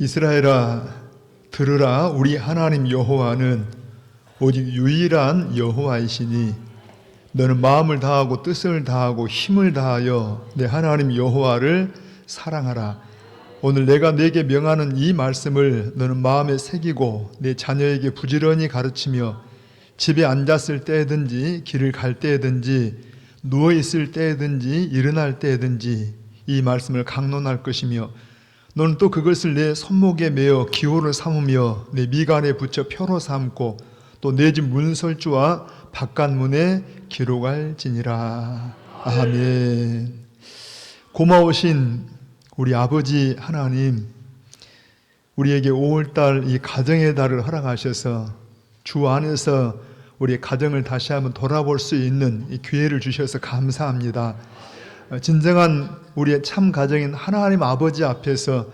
이스라엘아, 들으라. 우리 하나님 여호와는 오직 유일한 여호와이시니 너는 마음을 다하고 뜻을 다하고 힘을 다하여 내 하나님 여호와를 사랑하라. 오늘 내가 네게 명하는 이 말씀을 너는 마음에 새기고 내 자녀에게 부지런히 가르치며 집에 앉았을 때든지 길을 갈 때든지 누워있을 때든지 일어날 때든지 이 말씀을 강론할 것이며 너는 또 그것을 내 손목에 매어 기호를 삼으며 내 미간에 붙여 표로 삼고 또 내 집 문설주와 바깥문에 기록할지니라. 아멘. 고마우신 우리 아버지 하나님, 우리에게 5월달 이 가정의 달을 허락하셔서 주 안에서 우리의 가정을 다시 한번 돌아볼 수 있는 이 기회를 주셔서 감사합니다. 진정한 우리의 참 가정인 하나님 아버지 앞에서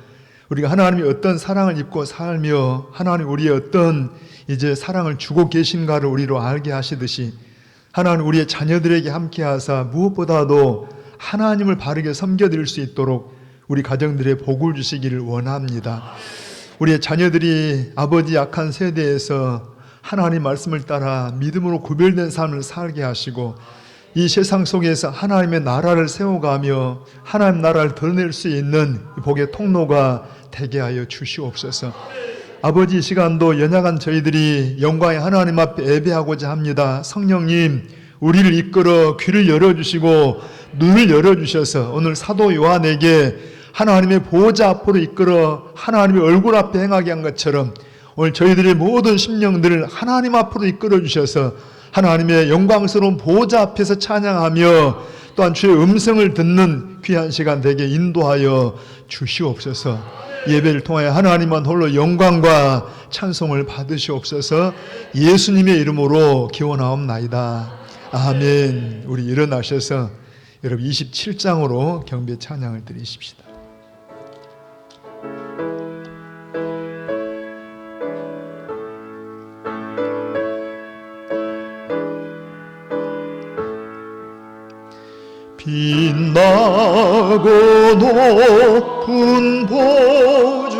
우리가 하나님이 어떤 사랑을 입고 살며 하나님 우리의 어떤 이제 사랑을 주고 계신가를 우리로 알게 하시듯이 하나님 우리의 자녀들에게 함께 하사 무엇보다도 하나님을 바르게 섬겨드릴 수 있도록 우리 가정들의 복을 주시기를 원합니다. 우리의 자녀들이 아버지 약한 세대에서 하나님 말씀을 따라 믿음으로 구별된 삶을 살게 하시고 이 세상 속에서 하나님의 나라를 세워가며 하나님 나라를 드러낼 수 있는 복의 통로가 되게 하여 주시옵소서. 아버지, 이 시간도 연약한 저희들이 영광의 하나님 앞에 예배하고자 합니다. 성령님, 우리를 이끌어 귀를 열어주시고 눈을 열어주셔서 오늘 사도 요한에게 하나님의 보호자 앞으로 이끌어 하나님의 얼굴 앞에 행하게 한 것처럼 오늘 저희들의 모든 심령들을 하나님 앞으로 이끌어 주셔서 하나님의 영광스러운 보호자 앞에서 찬양하며 또한 주의 음성을 듣는 귀한 시간 되게 인도하여 주시옵소서. 예배를 통하여 하나님만 홀로 영광과 찬송을 받으시옵소서. 예수님의 이름으로 기원하옵나이다. 아멘. 우리 일어나셔서 여러분 27장으로 경배 찬양을 드리십시다. 빛나고 높은 보좌와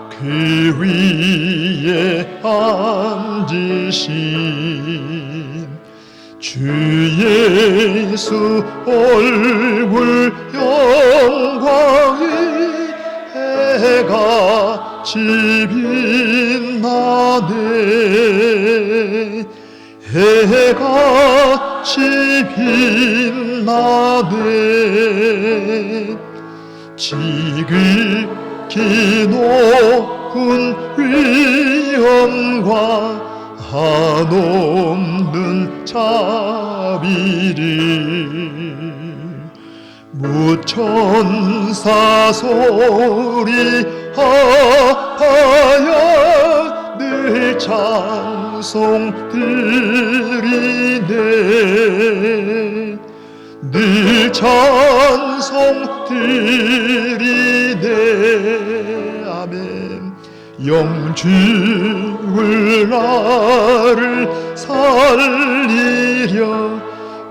그 위에 앉으신 주 예수 얼굴 영광이 해같이 빛나네. 해같이 빛나네. 지극히 높은 위엄과 한없는 자비를 무천사 소리하여 늘 찬송 드리네. 늘 찬송 드리네. 아멘. 영주를 나를 살리려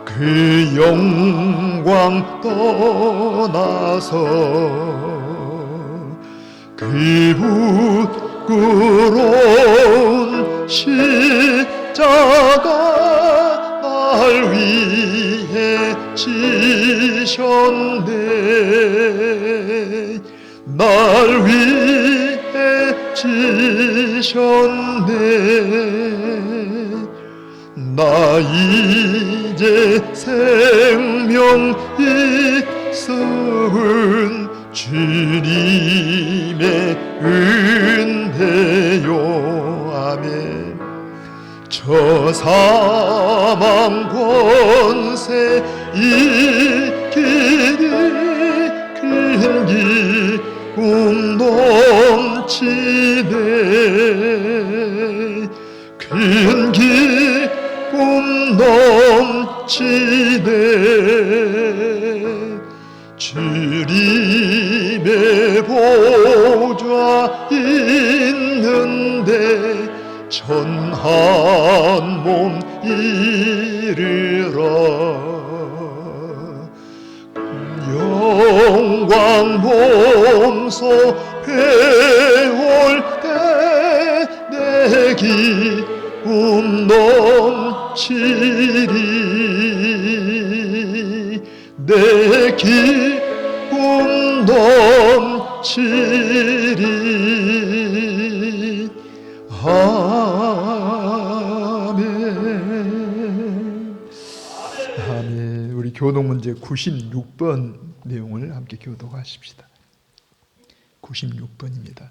그 영광 떠나서 그 부끄러운 십자가 날 위해 지셨네. 날 위해 지셨네. 나 이제 생명 있음 주님의 은혜요. 아멘. 저 사망 권세 이기리 큰 기쁨 넘치네. 큰 기쁨 넘치네. 주님의 보좌 있는데 전한 몸 이르러 영광 몸소 해올 때 내 기쁨 넘치리 내 기쁨 넘치리 아멘. 아멘. 우리 교독 문제 96번 내용을 함께 교독하십시다. 96번입니다.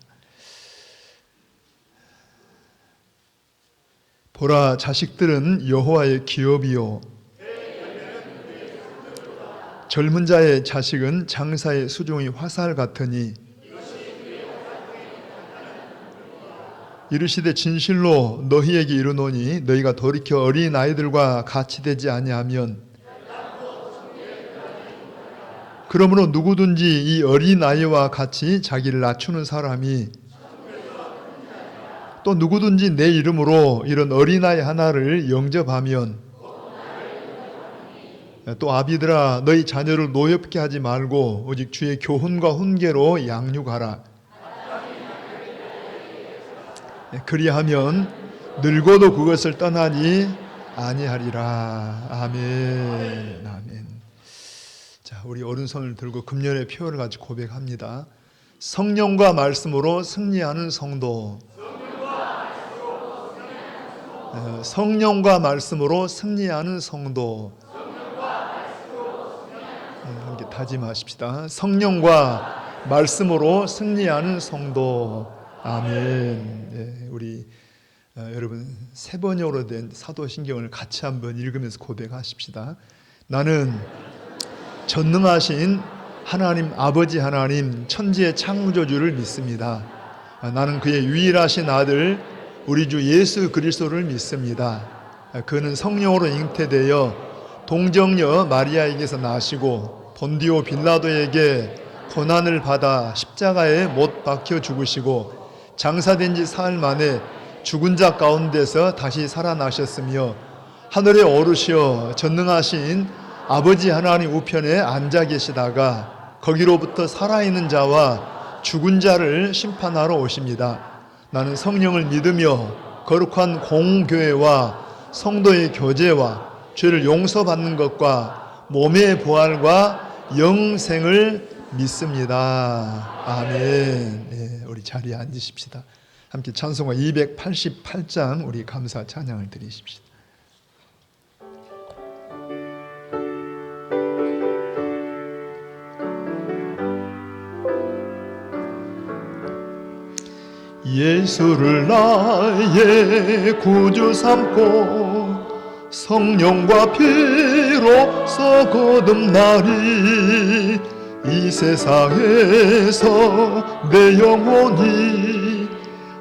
보라, 자식들은 여호와의 기업이요 젊은 자의 자식은 장사의 수종이 화살 같으니 이르시되 진실로 너희에게 이르노니 너희가 돌이켜 어린 아이들과 같이 되지 아니하면 그러므로 누구든지 이 어린 아이와 같이 자기를 낮추는 사람이 또 누구든지 내 이름으로 이런 어린아이 하나를 영접하면 또 아비들아 너희 자녀를 노엽게 하지 말고 오직 주의 교훈과 훈계로 양육하라. 그리하면 늙어도 그것을 떠나지 아니하리라. 아멘. 아멘. 자, 우리 오른손을 들고 금년의 표를 가지고 고백합니다. 성령과 말씀으로 승리하는 성도. 성령과 말씀으로 승리하는 성도. 함께 다짐하십시다. 성령과 말씀으로 승리하는 성도. 아멘. 네, 우리 여러분 세 번역으로 된 사도신경을 같이 한번 읽으면서 고백하십시다. 나는 전능하신 하나님 아버지 하나님 천지의 창조주를 믿습니다. 나는 그의 유일하신 아들 우리 주 예수 그리스도를 믿습니다. 그는 성령으로 잉태되어 동정녀 마리아에게서 나시고 본디오 빌라도에게 고난을 받아 십자가에 못 박혀 죽으시고 장사된 지 사흘 만에 죽은 자 가운데서 다시 살아나셨으며 하늘에 오르시어 전능하신 아버지 하나님 우편에 앉아 계시다가 거기로부터 살아있는 자와 죽은 자를 심판하러 오십니다. 나는 성령을 믿으며 거룩한 공교회와 성도의 교제와 죄를 용서받는 것과 몸의 부활과 영생을 믿습니다. 아멘. 네, 우리 자리에 앉으십시다. 함께 찬송가 288장 우리 감사 찬양을 드리십시다. 예수를 나의 구주 삼고 성령과 피로써 거듭나리 이 세상에서 내 영혼이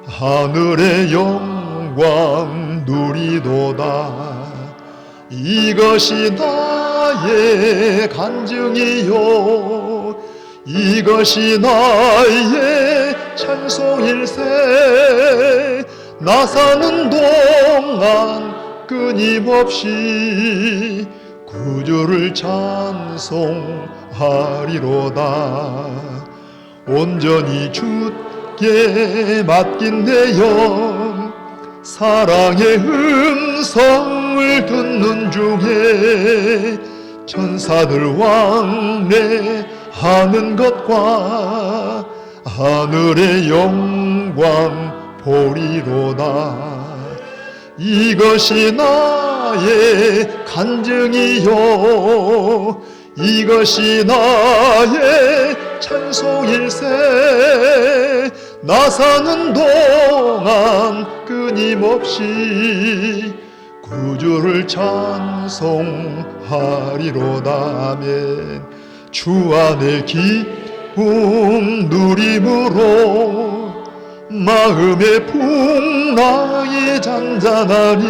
하늘의 영광 누리도다. 이것이 나의 간증이요 이것이 나의 찬송일세. 나 사는 동안 끊임없이 구주를 찬송하리로다. 온전히 주께 맡긴 내 영 사랑의 음성을 듣는 중에 천사들 왕래하는 것과 하늘의 영광 보리로다. 이것이 나의 간증이요 이것이 나의 찬송일세. 나 사는 동안 끊임없이 구주를 찬송하리로다. 아멘. 주 안에 기쁨 누림으로 마음의 풍랑이 잔잔하니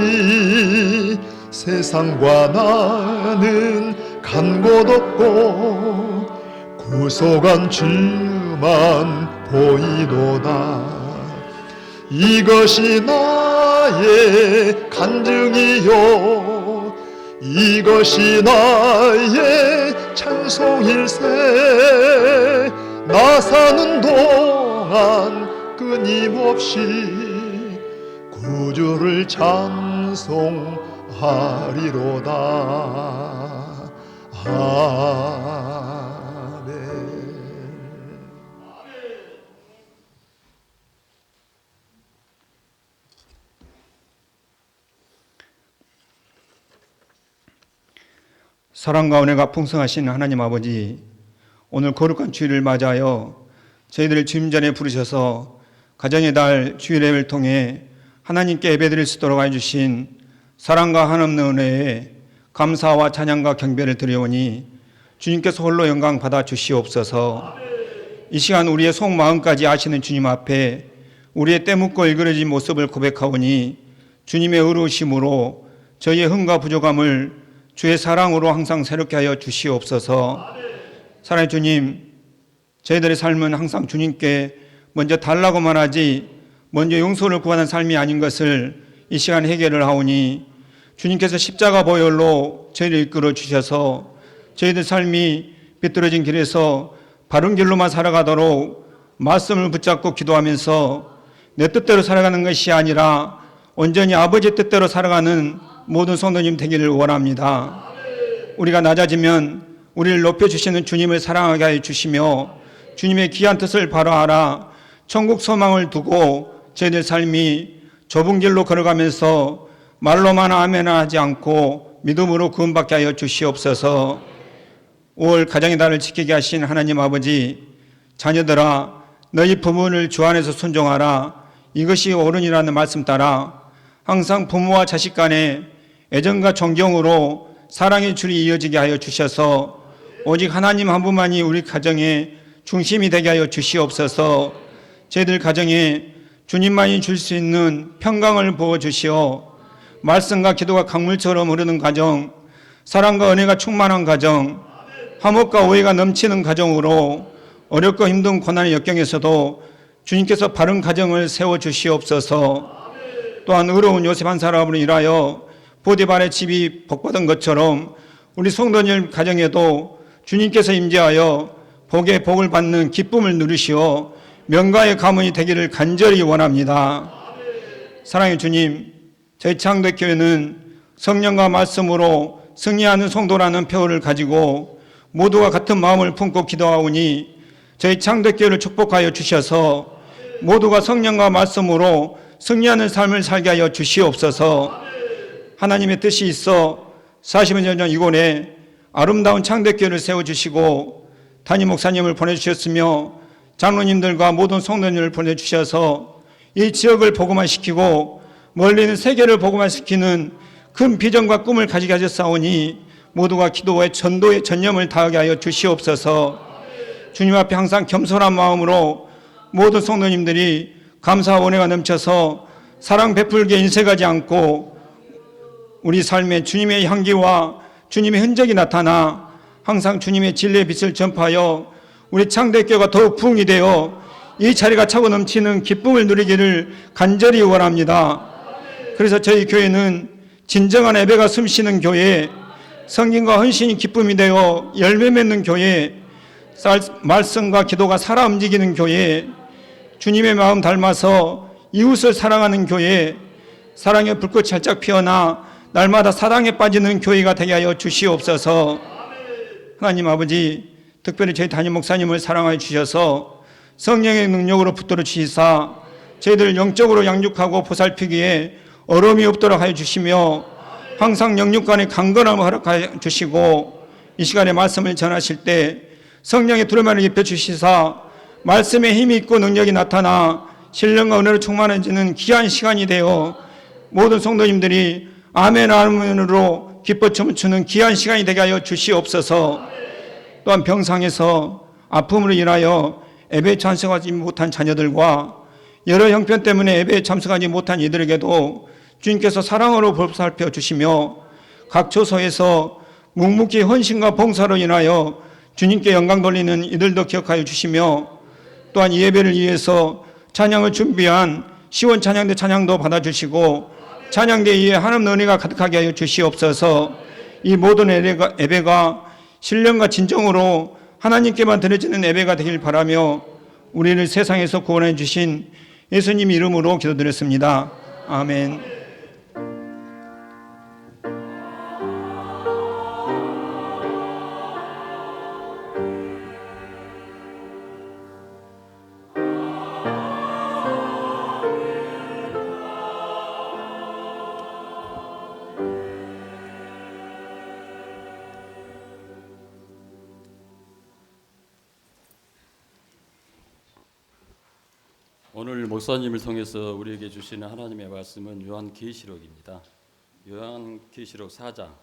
세상과 나는 간 곳 없고 구속한 주만 보이도다. 이것이 나의 간증이요 이것이 나의 찬송일세. 나 사는 동안 평안 끊임없이 구주를 찬송하리로다. 아멘. 사랑과 은혜가 풍성하신 하나님 아버지, 오늘 거룩한 주일을 맞이하여 저희들을 주님 전에 부르셔서 가정의 달 주일 예배를 통해 하나님께 예배드릴 수 있도록 해주신 사랑과 한없는 은혜에 감사와 찬양과 경배를 드려오니 주님께서 홀로 영광 받아 주시옵소서. 이 시간 우리의 속마음까지 아시는 주님 앞에 우리의 때묻고 일그러진 모습을 고백하오니 주님의 의로우심으로 저희의 흠과 부족함을 주의 사랑으로 항상 새롭게 하여 주시옵소서. 사랑의 주님, 저희들의 삶은 항상 주님께 먼저 달라고만 하지 먼저 용서를 구하는 삶이 아닌 것을 이 시간 해결을 하오니 주님께서 십자가 보혈로 저희를 이끌어 주셔서 저희들 삶이 비뚤어진 길에서 바른 길로만 살아가도록 말씀을 붙잡고 기도하면서 내 뜻대로 살아가는 것이 아니라 온전히 아버지 뜻대로 살아가는 모든 성도님 되기를 원합니다. 우리가 낮아지면 우리를 높여주시는 주님을 사랑하게 하여 주시며 주님의 귀한 뜻을 바라하라 천국 소망을 두고 저희들 삶이 좁은 길로 걸어가면서 말로만 아멘을 하지 않고 믿음으로 구원받게 하여 주시옵소서. 5월 가정의 달을 지키게 하신 하나님 아버지, 자녀들아 너희 부모를 주 안에서 순종하라. 이것이 옳으니라는 말씀 따라 항상 부모와 자식 간에 애정과 존경으로 사랑의 줄이 이어지게 하여 주셔서 오직 하나님 한 분만이 우리 가정의 중심이 되게 하여 주시옵소서. 저희들 가정에 주님만이 줄 수 있는 평강을 부어주시어 말씀과 기도가 강물처럼 흐르는 가정, 사랑과 은혜가 충만한 가정, 화목과 오해가 넘치는 가정으로 어렵고 힘든 고난의 역경에서도 주님께서 바른 가정을 세워주시옵소서. 또한 의로운 요셉 한 사람으로 인하여 보디발의 집이 복받은 것처럼 우리 성도님 가정에도 주님께서 임재하여 복의 복을 받는 기쁨을 누리시어 명가의 가문이 되기를 간절히 원합니다. 사랑의 주님, 저희 창덕교회는 성령과 말씀으로 승리하는 성도라는 표어를 가지고 모두가 같은 마음을 품고 기도하오니 저희 창덕교회를 축복하여 주셔서 모두가 성령과 말씀으로 승리하는 삶을 살게 하여 주시옵소서. 하나님의 뜻이 있어 40여 년 이곳에 아름다운 창덕교회를 세워주시고 담임 목사님을 보내주셨으며 장로님들과 모든 성도님을 보내주셔서 이 지역을 복음화시키고 멀리 있는 세계를 복음화시키는 큰 비전과 꿈을 가지게 하셨사오니 모두가 기도에 전도에 전념을 다하게 하여 주시옵소서. 주님 앞에 항상 겸손한 마음으로 모든 성도님들이 감사와 은혜가 넘쳐서 사랑 베풀게 인색하지 않고 우리 삶에 주님의 향기와 주님의 흔적이 나타나 항상 주님의 진리의 빛을 전파하여 우리 창대교가 더욱 부흥이 되어 이 자리가 차고 넘치는 기쁨을 누리기를 간절히 원합니다. 그래서 저희 교회는 진정한 예배가 숨쉬는 교회, 성김과 헌신이 기쁨이 되어 열매 맺는 교회, 말씀과 기도가 살아 움직이는 교회, 주님의 마음 닮아서 이웃을 사랑하는 교회, 사랑의 불꽃이 활짝 피어나 날마다 사랑에 빠지는 교회가 되게 하여 주시옵소서. 하나님 아버지, 특별히 저희 담임 목사님을 사랑하여 주셔서 성령의 능력으로 붙들어 주시사 저희들 영적으로 양육하고 보살피기에 어려움이 없도록 하여 주시며 항상 영육 간의 강건함을 허락하여 주시고 이 시간에 말씀을 전하실 때 성령의 두루마리를 입혀 주시사 말씀에 힘이 있고 능력이 나타나 신령과 은혜로 충만해지는 귀한 시간이 되어 모든 성도님들이 아멘 아멘으로 기뻐 춤을 추는 귀한 시간이 되게 하여 주시옵소서. 또한 병상에서 아픔으로 인하여 예배에 참석하지 못한 자녀들과 여러 형편 때문에 예배에 참석하지 못한 이들에게도 주님께서 사랑으로 보살펴 주시며 각 처소에서 묵묵히 헌신과 봉사로 인하여 주님께 영광 돌리는 이들도 기억하여 주시며 또한 이 예배를 위해서 찬양을 준비한 시원 찬양대 찬양도 받아주시고 찬양대 위에 하나님의 은혜가 가득하게 하여 주시옵소서. 이 모든 예배가 신령과 진정으로 하나님께만 드려지는 예배가 되길 바라며 우리를 세상에서 구원해 주신 예수님 이름으로 기도드렸습니다. 아멘. 오늘 목사님을 통해서 우리에게 주시는 하나님의 말씀은 요한계시록입니다. 요한계시록 4장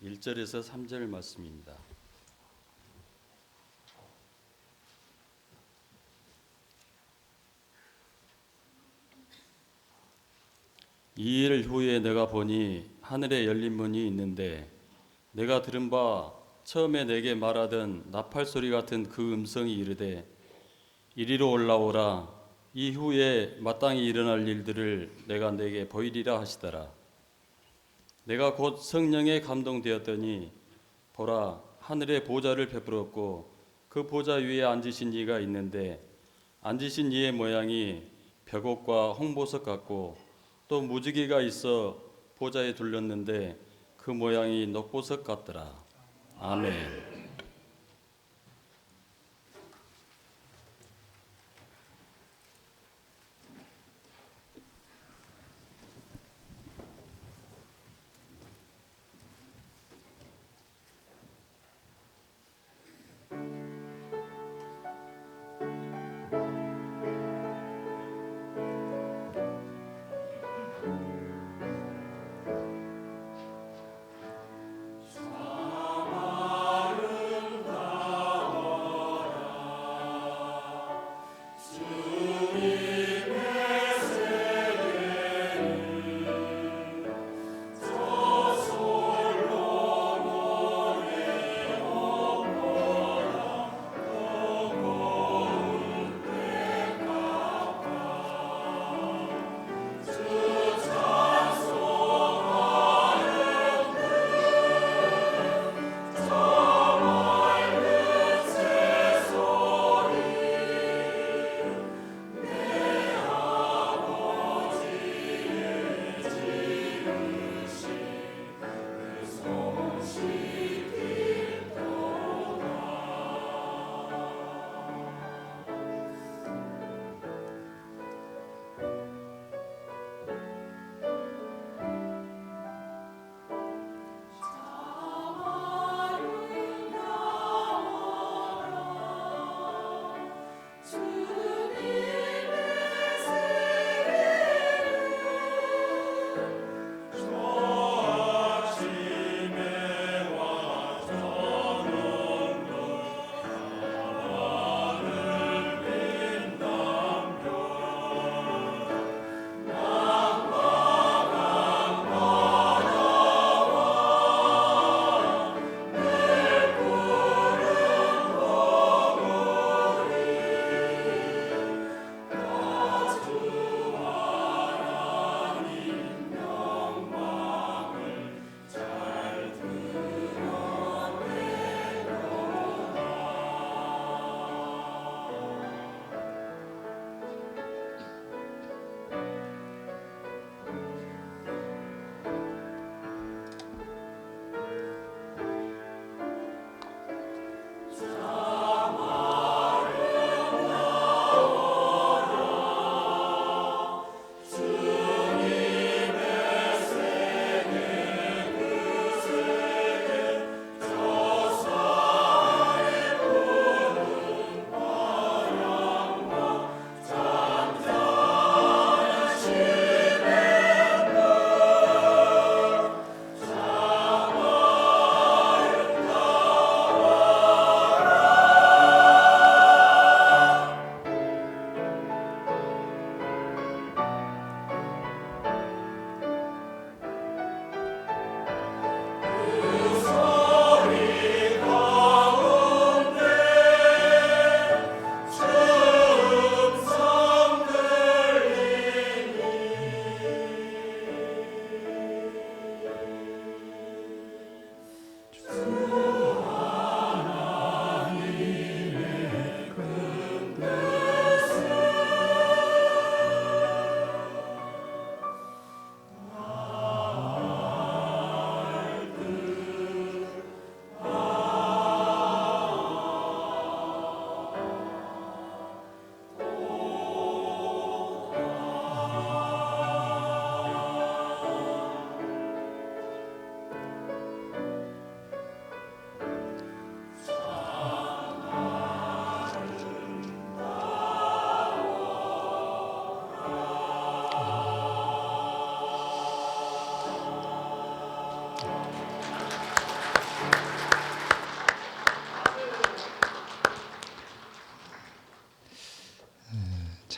1절에서 3절 말씀입니다. 이일 후에 내가 보니 하늘에 열린 문이 있는데 내가 들은 바 처음에 내게 말하던 나팔 소리 같은 그 음성이 이르되 이리로 올라오라. 이후에 마땅히 일어날 일들을 내가 내게 보이리라 하시더라. 내가 곧 성령에 감동되었더니 보라, 하늘에 보좌를 베풀었고 그 보좌 위에 앉으신 이가 있는데 앉으신 이의 모양이 벽옷과 홍보석 같고 또 무지개가 있어 보좌에 둘렀는데 그 모양이 녹보석 같더라. 아멘.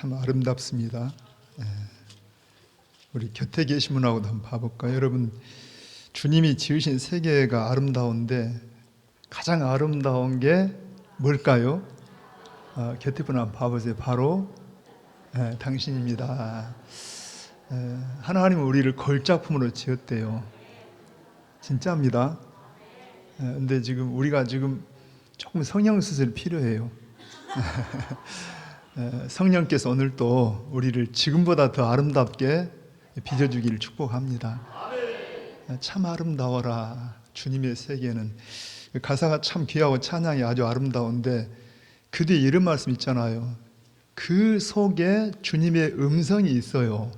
참 아름답습니다. 우리 곁에 계신 분하고도 한번 봐볼까요? 여러분, 주님이 지으신 세계가 아름다운데 가장 아름다운 게 뭘까요? 곁에 분 한번 봐보세요. 바로 당신입니다. 하나님은 우리를 걸작품으로 지었대요. 진짜입니다. 근데 지금 우리가 조금 성령수술 필요해요. 성령께서 오늘 또 우리를 지금보다 더 아름답게 빚어주기를 축복합니다. 참 아름다워라. 주님의 세계는. 가사가 참 귀하고 찬양이 아주 아름다운데 그 뒤에 이런 말씀 있잖아요. 그 속에 주님의 음성이 있어요.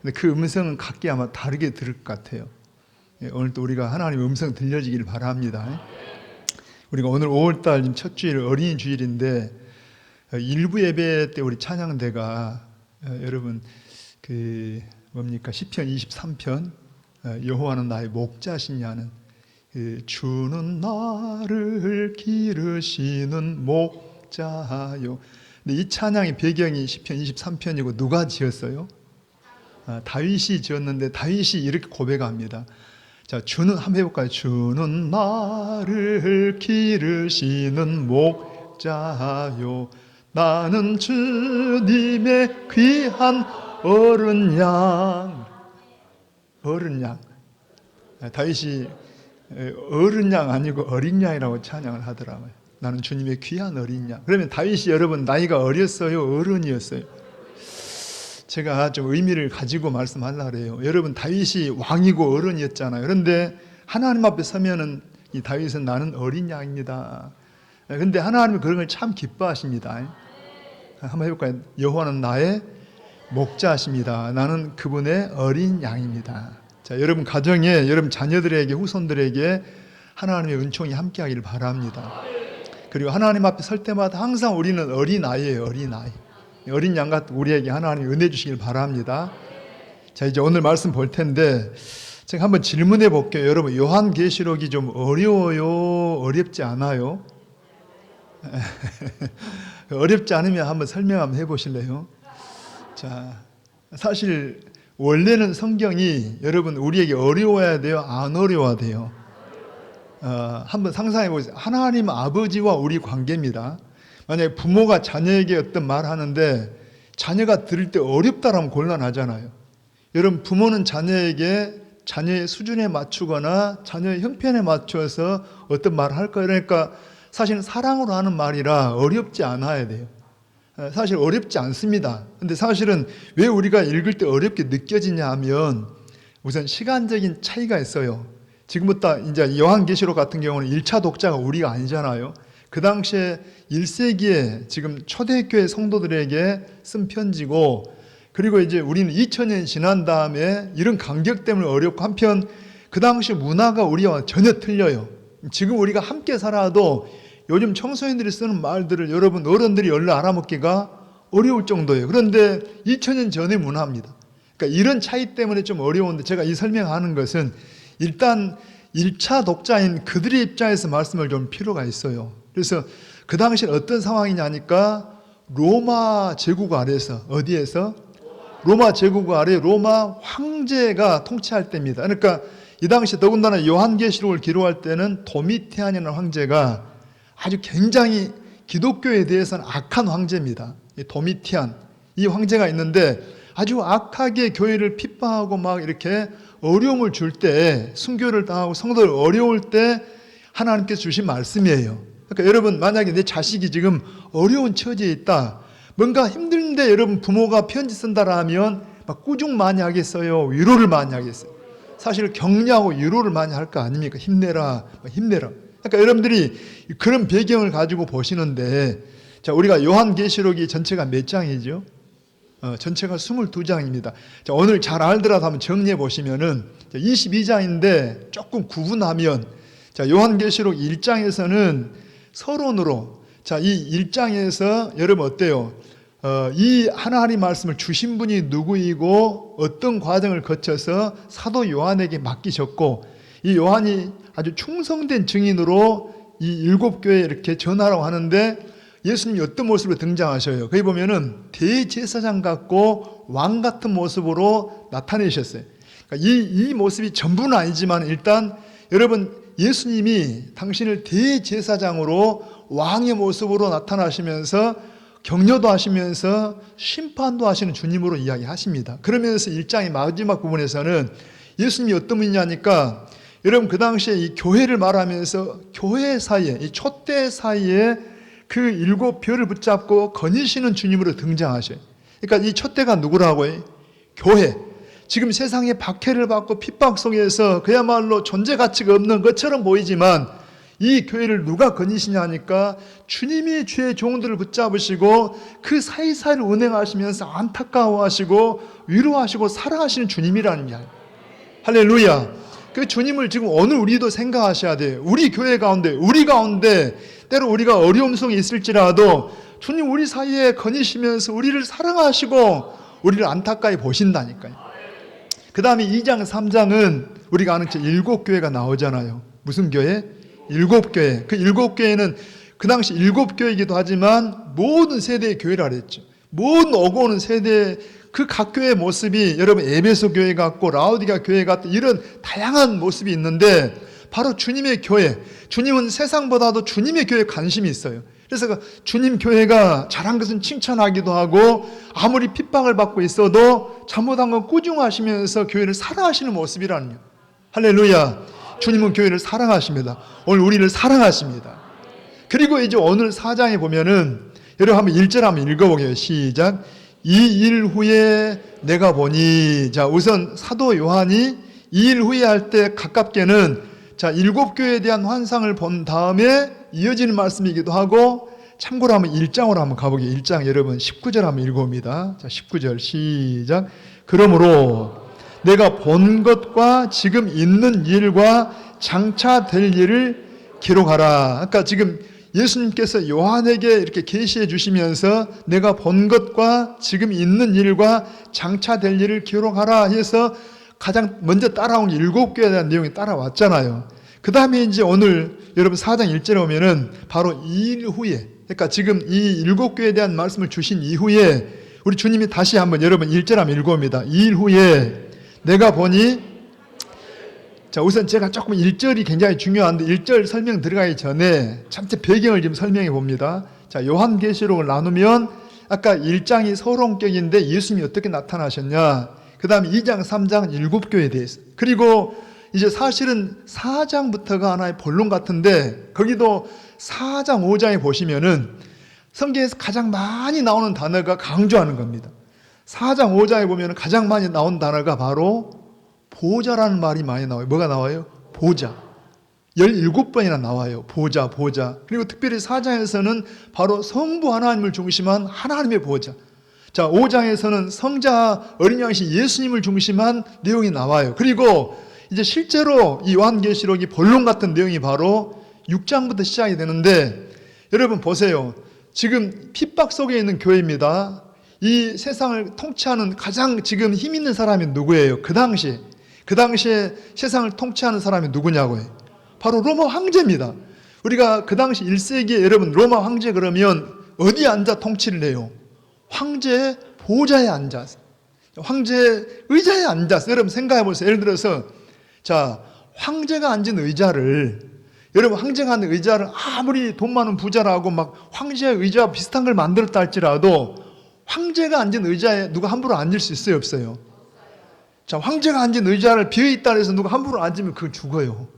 근데 그 음성은 각기 아마 다르게 들을 것 같아요. 오늘도 우리가 하나님의 음성 들려지기를 바랍니다. 우리가 오늘 5월달 첫 주일 어린이 주일인데 일부 예배 때 우리 찬양대가 여러분 시편 23편 여호와는 나의 목자시냐는 주는 나를 기르시는 목자요. 근데 이 찬양의 배경이 시편 23편이고 누가 지었어요? 다윗이 지었는데 다윗이 이렇게 고백합니다. 자, 주는 한번 해볼까요? 주는 나를 기르시는 목자요. 나는 주님의 귀한 어른 양. 어른 양. 다윗이 어른 양 아니고 어린 양이라고 찬양을 하더라고요. 나는 주님의 귀한 어린 양. 그러면 다윗이 여러분 나이가 어렸어요? 어른이었어요? 제가 좀 의미를 가지고 말씀하려고 해요. 여러분 다윗이 왕이고 어른이었잖아요. 그런데 하나님 앞에 서면은 이 다윗은 나는 어린 양입니다. 그런데 하나님은 그런 걸 참 기뻐하십니다. 한번 해볼까요? 여호와는 나의 목자십니다. 나는 그분의 어린 양입니다. 자, 여러분 가정에 여러분 자녀들에게 후손들에게 하나님의 은총이 함께하기를 바랍니다. 그리고 하나님 앞에 설 때마다 항상 우리는 어린아이예요. 어린아이. 어린 양 같은 우리에게 하나님 은혜 주시길 바랍니다. 자, 이제 오늘 말씀 볼 텐데 제가 한번 질문해 볼게요. 여러분 요한계시록이 좀 어려워요? 어렵지 않아요? 어렵지 않으면 한번 설명 한번 해보실래요? 자, 사실 원래는 성경이 여러분 우리에게 어려워야 돼요? 안 어려워야 돼요? 한번 상상해 보세요. 하나님 아버지와 우리 관계입니다. 만약에 부모가 자녀에게 어떤 말 하는데 자녀가 들을 때 어렵다라면 곤란하잖아요. 여러분 부모는 자녀에게 자녀의 수준에 맞추거나 자녀의 형편에 맞춰서 어떤 말을 할 거예요. 그러니까 사실은 사랑으로 하는 말이라 어렵지 않아야 돼요. 사실 어렵지 않습니다. 근데 사실은 왜 우리가 읽을 때 어렵게 느껴지냐 하면 우선 시간적인 차이가 있어요. 지금부터 이제 요한계시록 같은 경우는 1차 독자가 우리가 아니잖아요. 그 당시에 1세기에 지금 초대교회 성도들에게 쓴 편지고, 그리고 이제 우리는 2000년이 지난 다음에 이런 간격 때문에 어렵고, 한편 그 당시 문화가 우리와 전혀 틀려요. 지금 우리가 함께 살아도 요즘 청소년들이 쓰는 말들을 여러분 어른들이 얼른 알아먹기가 어려울 정도예요. 그런데 2000년 전의 문화입니다. 그러니까 이런 차이 때문에 좀 어려운데, 제가 이 설명하는 것은 일단 1차 독자인 그들의 입장에서 말씀을 좀 필요가 있어요. 그래서 그 당시엔 어떤 상황이냐니까 로마 제국 아래에서, 어디에서? 로마 제국 아래 로마 황제가 통치할 때입니다. 그러니까 이 당시 더군다나 요한계시록을 기록할 때는 도미티안이라는 황제가 아주 굉장히 기독교에 대해서는 악한 황제입니다. 이 도미티안, 이 황제가 있는데 아주 악하게 교회를 핍박하고 막 이렇게 어려움을 줄 때, 순교를 당하고 성도를 어려울 때 하나님께서 주신 말씀이에요. 그러니까 여러분 만약에 내 자식이 지금 어려운 처지에 있다, 뭔가 힘든데 여러분 부모가 편지 쓴다라 하면 막 꾸중 많이 하겠어요? 위로를 많이 하겠어요? 사실 격려하고 위로를 많이 할 거 아닙니까? 힘내라, 힘내라. 그러니까 여러분들이 그런 배경을 가지고 보시는데, 자, 우리가 요한계시록이 전체가 몇 장이죠? 전체가 22장입니다. 자, 오늘 잘 알더라도 한번 정리해 보시면은 22장인데 조금 구분하면, 자, 요한계시록 1장에서는 서론으로, 자, 이 1장에서 여러분 어때요? 이 하나님 말씀을 주신 분이 누구이고 어떤 과정을 거쳐서 사도 요한에게 맡기셨고, 이 요한이 아주 충성된 증인으로 이 7교회에 이렇게 전하라고 하는데, 예수님이 어떤 모습으로 등장하셔요? 거기 보면은 대제사장 같고 왕 같은 모습으로 나타내셨어요. 그러니까 이 모습이 전부는 아니지만 일단 여러분 예수님이 당신을 대제사장으로 왕의 모습으로 나타나시면서 격려도 하시면서 심판도 하시는 주님으로 이야기하십니다. 그러면서 1장의 마지막 부분에서는 예수님이 어떤 분이냐니까 여러분 그 당시에 이 교회를 말하면서 교회 사이에 이 촛대 사이에 그 7별을 붙잡고 거니시는 주님으로 등장하셔요. 그러니까 이 촛대가 누구라고요? 교회. 지금 세상에 박해를 받고 핍박 속에서 그야말로 존재 가치가 없는 것처럼 보이지만 이 교회를 누가 거니시냐 하니까 주님이 주의 종들을 붙잡으시고 그 사이사이를 운행하시면서 안타까워하시고 위로하시고 사랑하시는 주님이라는 이야기. 할렐루야. 그 주님을 지금 오늘 우리도 생각하셔야 돼요. 우리 교회 가운데, 우리 가운데 때로 우리가 어려움 속에 있을지라도 주님 우리 사이에 거니시면서 우리를 사랑하시고 우리를 안타까이 보신다니까요. 그 다음에 2장 3장은 우리가 아는 7교회가 나오잖아요. 무슨 교회? 7교회. 그 7교회는 그 당시 7교회이기도 하지만 모든 세대의 교회라 그랬죠. 모든 오고 오는 세대 그 각 교회의 모습이 여러분 에베소 교회 같고 라오디가 교회 같은 이런 다양한 모습이 있는데 바로 주님의 교회, 주님은 세상보다도 주님의 교회에 관심이 있어요. 그래서 그 주님 교회가 잘한 것은 칭찬하기도 하고 아무리 핍박을 받고 있어도 잘못한 건 꾸중하시면서 교회를 사랑하시는 모습이라는 거예요. 할렐루야. 주님은 교회를 사랑하십니다. 오늘 우리를 사랑하십니다. 그리고 이제 오늘 4장에 보면은 여러분 한번 1절 한번 읽어보게요. 시작. 이 일 후에 내가 보니, 자 우선 사도 요한이 이 일 후에 할 때 가깝게는 자 7교회에 대한 환상을 본 다음에 이어지는 말씀이기도 하고 참고로 한번 1장으로 한번 가보게요. 1장 여러분 19절 한번 읽어봅니다. 자 19절 시작. 그러므로 내가 본 것과 지금 있는 일과 장차 될 일을 기록하라. 그러니까 지금 예수님께서 요한에게 이렇게 계시해 주시면서 내가 본 것과 지금 있는 일과 장차 될 일을 기록하라 해서 가장 먼저 따라온 7교회에 대한 내용이 따라왔잖아요. 그 다음에 이제 오늘 여러분 4장 1절에 오면은 바로 이 일 후에, 그러니까 지금 이 7교회에 대한 말씀을 주신 이후에 우리 주님이 다시 한번 여러분 1절 한번 읽어봅니다. 이 일 후에 내가 보니, 자 우선 제가 조금 1절이 굉장히 중요한데 1절 설명 들어가기 전에 전체 배경을 좀 설명해 봅니다. 자 요한계시록을 나누면 아까 1장이 서론격인데 예수님이 어떻게 나타나셨냐, 그 다음에 2장 3장 7교회에 대해서, 그리고 이제 사실은 4장부터가 하나의 본론 같은데 거기도 4장 5장에 보시면은 성경에서 가장 많이 나오는 단어가 강조하는 겁니다. 4장 5장에 보면 가장 많이 나온 단어가 바로 보좌라는 말이 많이 나와요. 뭐가 나와요? 보좌. 17번이나 나와요. 보좌, 보좌. 그리고 특별히 4장에서는 바로 성부 하나님을 중심한 하나님의 보좌. 자, 5장에서는 성자 어린 양신 예수님을 중심한 내용이 나와요. 그리고 이제 실제로 이 요한계시록이 본론 같은 내용이 바로 6장부터 시작이 되는데 여러분 보세요. 지금 핍박 속에 있는 교회입니다. 이 세상을 통치하는 가장 지금 힘 있는 사람이 누구예요? 그 당시에 세상을 통치하는 사람이 누구냐고요? 바로 로마 황제입니다. 우리가 그 당시 1세기에 여러분 로마 황제 그러면 어디에 앉아 통치를 해요? 황제의 보좌에 앉아서, 황제의 의자에 앉아서. 여러분 생각해 보세요. 예를 들어서 자 황제가 앉은 의자를, 여러분 황제가 앉은 의자를 아무리 돈 많은 부자라고 막 황제의 의자와 비슷한 걸 만들었다 할지라도 황제가 앉은 의자에 누가 함부로 앉을 수 있어요? 없어요? 자, 황제가 앉은 의자를 비어있다 해서 누가 함부로 앉으면 그거 죽어요.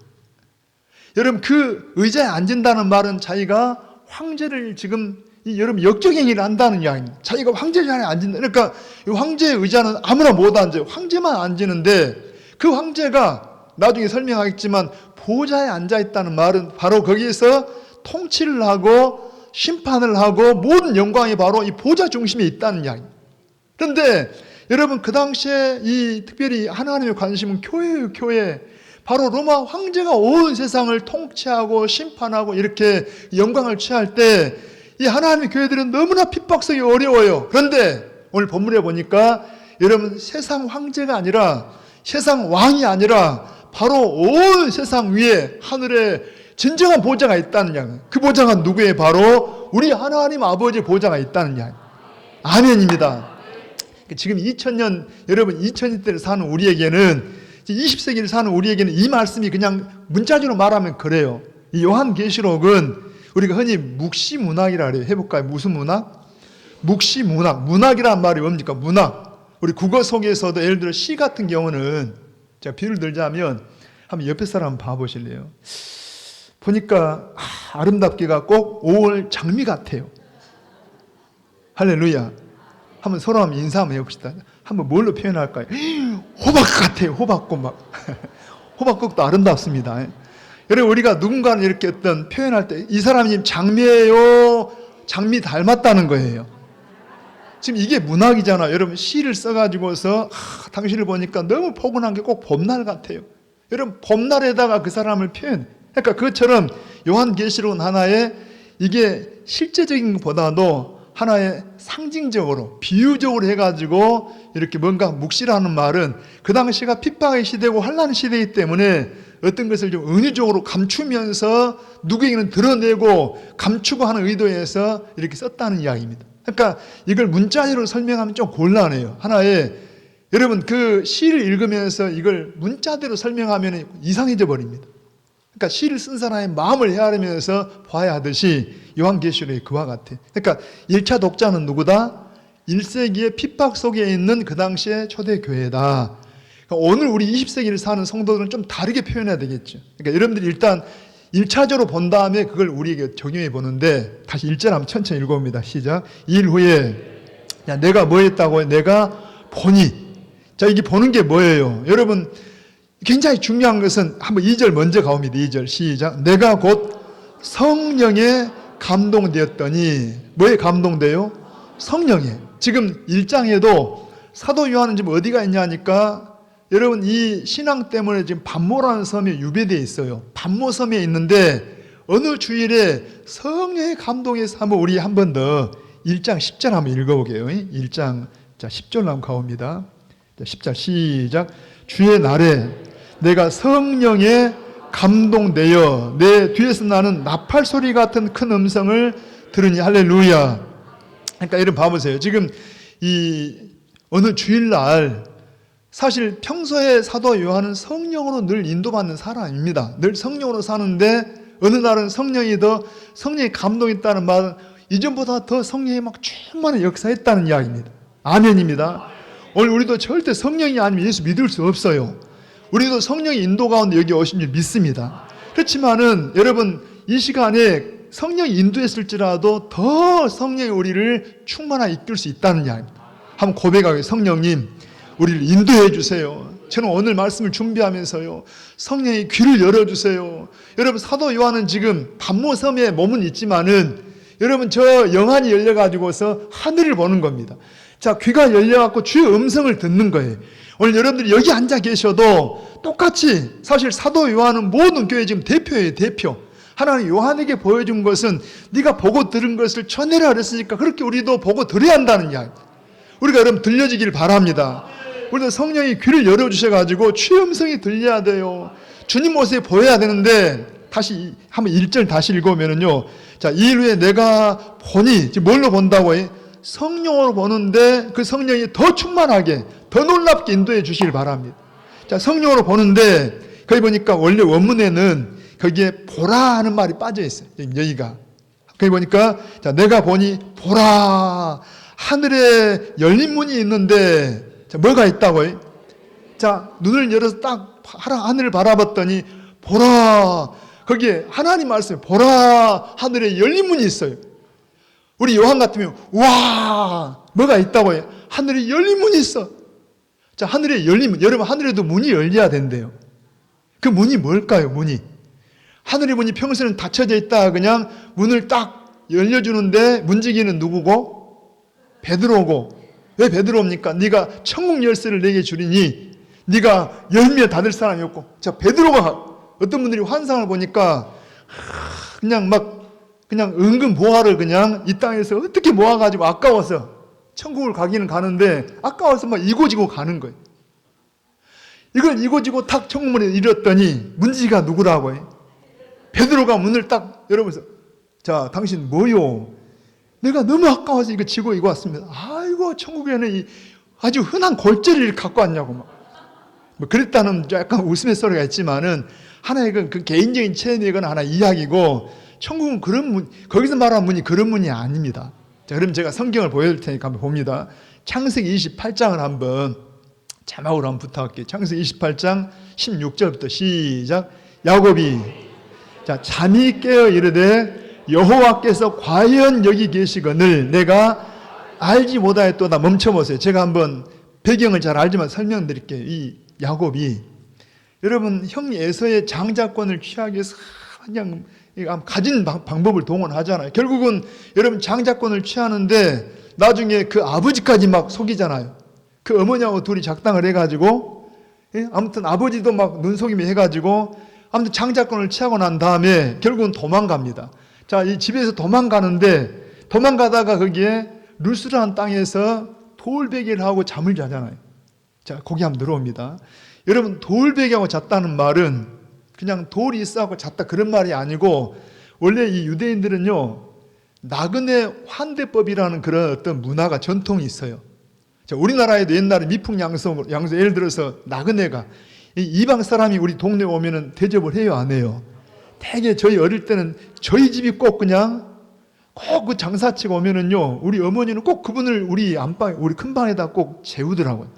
여러분 그 의자에 앉는다는 말은 자기가 황제를 지금 여러분 역적행위를 한다는 이야기입니다. 자기가 황제 자리에 앉는다. 그러니까 이 황제의 의자는 아무나 못 앉아요. 황제만 앉는데 그 황제가 나중에 설명하겠지만 보좌에 앉아있다는 말은 바로 거기에서 통치를 하고 심판을 하고 모든 영광이 바로 이 보좌 중심에 있다는 이야기입니다. 그런데 여러분 그 당시에 이 특별히 하나님의 관심은 교회예요. 교회. 바로 로마 황제가 온 세상을 통치하고 심판하고 이렇게 영광을 취할 때 이 하나님의 교회들은 너무나 핍박 속에 어려워요. 그런데 오늘 본문에 보니까 여러분 세상 황제가 아니라, 세상 왕이 아니라 바로 온 세상 위에 하늘에 진정한 보좌가 있다는 양. 그 보좌가 누구예요? 바로 우리 하나님 아버지 보좌가 있다는 이야기. 아멘입니다. 지금 2000년, 여러분 2000년대를 사는 우리에게는, 20세기를 사는 우리에게는 이 말씀이 그냥 문자적으로 말하면 그래요. 이 요한계시록은 우리가 흔히 묵시문학이라 그래요. 해볼까요? 무슨 문학? 묵시문학. 문학이란 말이 뭡니까? 문학. 우리 국어 속에서도 예를 들어 시 같은 경우는, 제가 비유를 들자면 한번 옆에 사람 봐보실래요? 보니까 아름답기가 꼭 5월 장미 같아요. 할렐루야. 한번 서로 한번 인사 한번 해봅시다. 한번 뭘로 표현할까요? 호박 같아요. 호박꽃 막. 호박꽃도 아름답습니다. 여러분, 우리가 누군가를 이렇게 어떤 표현할 때 이 사람이 장미예요, 장미 닮았다는 거예요. 지금 이게 문학이잖아요. 여러분, 시를 써가지고서 당신을 보니까 너무 포근한 게 꼭 봄날 같아요. 여러분, 봄날에다가 그 사람을 표현. 그러니까 그것처럼 요한계시록은 하나의, 이게 실제적인 것보다도 하나의 상징적으로 비유적으로 해가지고 이렇게 뭔가 묵시라는 말은 그 당시가 핍박의 시대고 환난 시대이기 때문에 어떤 것을 좀 은유적으로 감추면서 누구에게는 드러내고 감추고 하는 의도에서 이렇게 썼다는 이야기입니다. 그러니까 이걸 문자적으로 설명하면 좀 곤란해요. 하나의, 여러분 그 시를 읽으면서 이걸 문자대로 설명하면 이상해져 버립니다. 그러니까 시를 쓴 사람의 마음을 헤아리면서 봐야 하듯이 요한계시록이 그와 같아. 그러니까 1차 독자는 누구다? 1세기의 핍박 속에 있는 그 당시의 초대교회다. 그러니까 오늘 우리 20세기를 사는 성도들은 좀 다르게 표현해야 되겠죠. 그러니까 여러분들이 일단 1차적으로 본 다음에 그걸 우리에게 적용해 보는데, 다시 1절 한번 천천히 읽어봅니다. 시작. 이 일 후에, 야, 내가 뭐 했다고요? 내가 보니. 자, 이게 보는 게 뭐예요? 여러분, 굉장히 중요한 것은 한번 2절 먼저 가봅니다. 2절 시작. 내가 곧 성령에 감동되었더니. 뭐에 감동돼요? 성령에. 지금 1장에도 사도 요한은 지금 어디가 있냐니까, 여러분 이 신앙 때문에 지금 반모라는 섬에 유배되어 있어요. 반모섬에 있는데 어느 주일에 성령의 감동에서 한번 우리 한 번 더 1장 10절 한번 읽어보게요. 1장 10절로 한번 가봅니다. 10절 시작. 주의 날에 내가 성령에 감동되어 내 뒤에서 나는 나팔 소리 같은 큰 음성을 들으니. 할렐루야. 그러니까 여러분 봐보세요. 지금 이 어느 주일날, 사실 평소에 사도 요한은 성령으로 늘 인도받는 사람입니다. 늘 성령으로 사는데 어느 날은 성령의 감동이 있다는 말은 이전보다 더 성령이 막 충만히 역사했다는 이야기입니다. 아멘입니다. 오늘 우리도 절대 성령이 아니면 예수 믿을 수 없어요. 우리도 성령의 인도 가운데 여기 오신 줄 믿습니다. 그렇지만은 여러분, 이 시간에 성령이 인도했을지라도 더 성령이 우리를 충만하게 이끌 수 있다는 이야기입니다. 한번 고백하게. 성령님, 우리를 인도해 주세요. 저는 오늘 말씀을 준비하면서요, 성령의 귀를 열어주세요. 여러분, 사도 요한은 지금 반모섬에 몸은 있지만은 여러분 저 영안이 열려가지고서 하늘을 보는 겁니다. 자, 귀가 열려갖고 주의 음성을 듣는 거예요. 오늘 여러분들이 여기 앉아 계셔도 똑같이, 사실 사도 요한은 모든 교회 지금 대표예요. 대표. 하나님 요한에게 보여준 것은 네가 보고 들은 것을 전해라 그랬으니까 그렇게 우리도 보고 들어야 한다는 이야기. 우리가 여러분 들려지길 바랍니다. 우리도 성령이 귀를 열어주셔가지고 주의 음성이 들려야 돼요. 주님 모습에 보여야 되는데, 다시 한번 1절 다시 읽으면은요, 자, 이 일 후에 내가 보니, 지금 뭘로 본다고 해? 성령으로 보는데 그 성령이 더 충만하게, 더 놀랍게 인도해 주시길 바랍니다. 자, 성령으로 보는데 거기 보니까 원래 원문에는 거기에 보라 하는 말이 빠져 있어요. 여기가. 거기 보니까, 자, 내가 보니 보라, 하늘에 열린 문이 있는데, 자, 뭐가 있다고 해? 자, 눈을 열어서 딱 하늘을 바라봤더니 보라, 거기에 하나님 말씀에 보라, 하늘에 열린 문이 있어요. 우리 요한 같으면 와, 뭐가 있다고 해? 하늘에 열린 문이 있어. 자, 하늘에 열린 문. 여러분, 하늘에도 문이 열려야 된대요. 그 문이 뭘까요? 문이. 하늘의 문이 평소에는 닫혀져 있다가 그냥 문을 딱 열려주는데 문지기는 누구고? 베드로고. 왜 베드로입니까? 네가 천국 열쇠를 내게 주리니 네가 열면 닫을 사람이 없고. 자, 베드로가, 어떤 분들이 환상을 보니까 그냥 은근 보화를 그냥 이 땅에서 어떻게 모아가지고 아까워서 천국을 가기는 가는데 아까워서 막 이고지고 가는 거예요. 이걸 이고지고 탁 천국문에 이르렀더니 문지기가 누구라고 해? 베드로가 문을 딱 열어보면서, 자, 당신 뭐요? 내가 너무 아까워서 이거 지고 이거 왔습니다. 아이고, 천국에는 이 아주 흔한 골짜기를 갖고 왔냐고 막. 뭐 그랬다는 약간 웃음의 소리가 있지만은 하나의 그 개인적인 체험이거나 하나의 이야기고, 천국은 그런 거기서 말하는 문이 그런 문이 아닙니다. 자, 그럼 제가 성경을 보여줄 테니까 한번 봅니다. 창세기 28장을 한번 자막으로 한번 부탁할게요. 창세기 28장 16절부터 시작. 야곱이 자 잠이 깨어 이르되 여호와께서 과연 여기 계시거늘 내가 알지 못하였도다. 멈춰보세요. 제가 한번 배경을 잘 알지만 설명드릴게요. 이 야곱이 여러분 형 에서의 장자권을 취하기 위해서 그냥 가진 방법을 동원하잖아요. 결국은 여러분 장자권을 취하는데 나중에 그 아버지까지 막 속이잖아요. 그 어머니하고 둘이 작당을 해가지고 아무튼 아버지도 막 눈속임이 해가지고 아무튼 장자권을 취하고 난 다음에 결국은 도망갑니다. 자, 이 집에서 도망가는데 도망가다가 거기에 루스라는 땅에서 돌베개를 하고 잠을 자잖아요. 자, 거기 한번 들어옵니다. 여러분 돌베개하고 잤다는 말은 그냥 돌이 있어하고 잤다 그런 말이 아니고 원래 이 유대인들은요 나그네 환대법이라는 그런 어떤 문화가 전통이 있어요. 자, 우리나라에도 옛날에 미풍양성 예를 들어서 나그네가 이방 사람이 우리 동네에 오면은 대접을 해요, 안 해요? 되게 저희 어릴 때는 저희 집이 꼭 그냥 꼭 그 장사치고 오면은요 우리 어머니는 꼭 그분을 우리 안방 우리 큰 방에다 꼭 재우더라고요.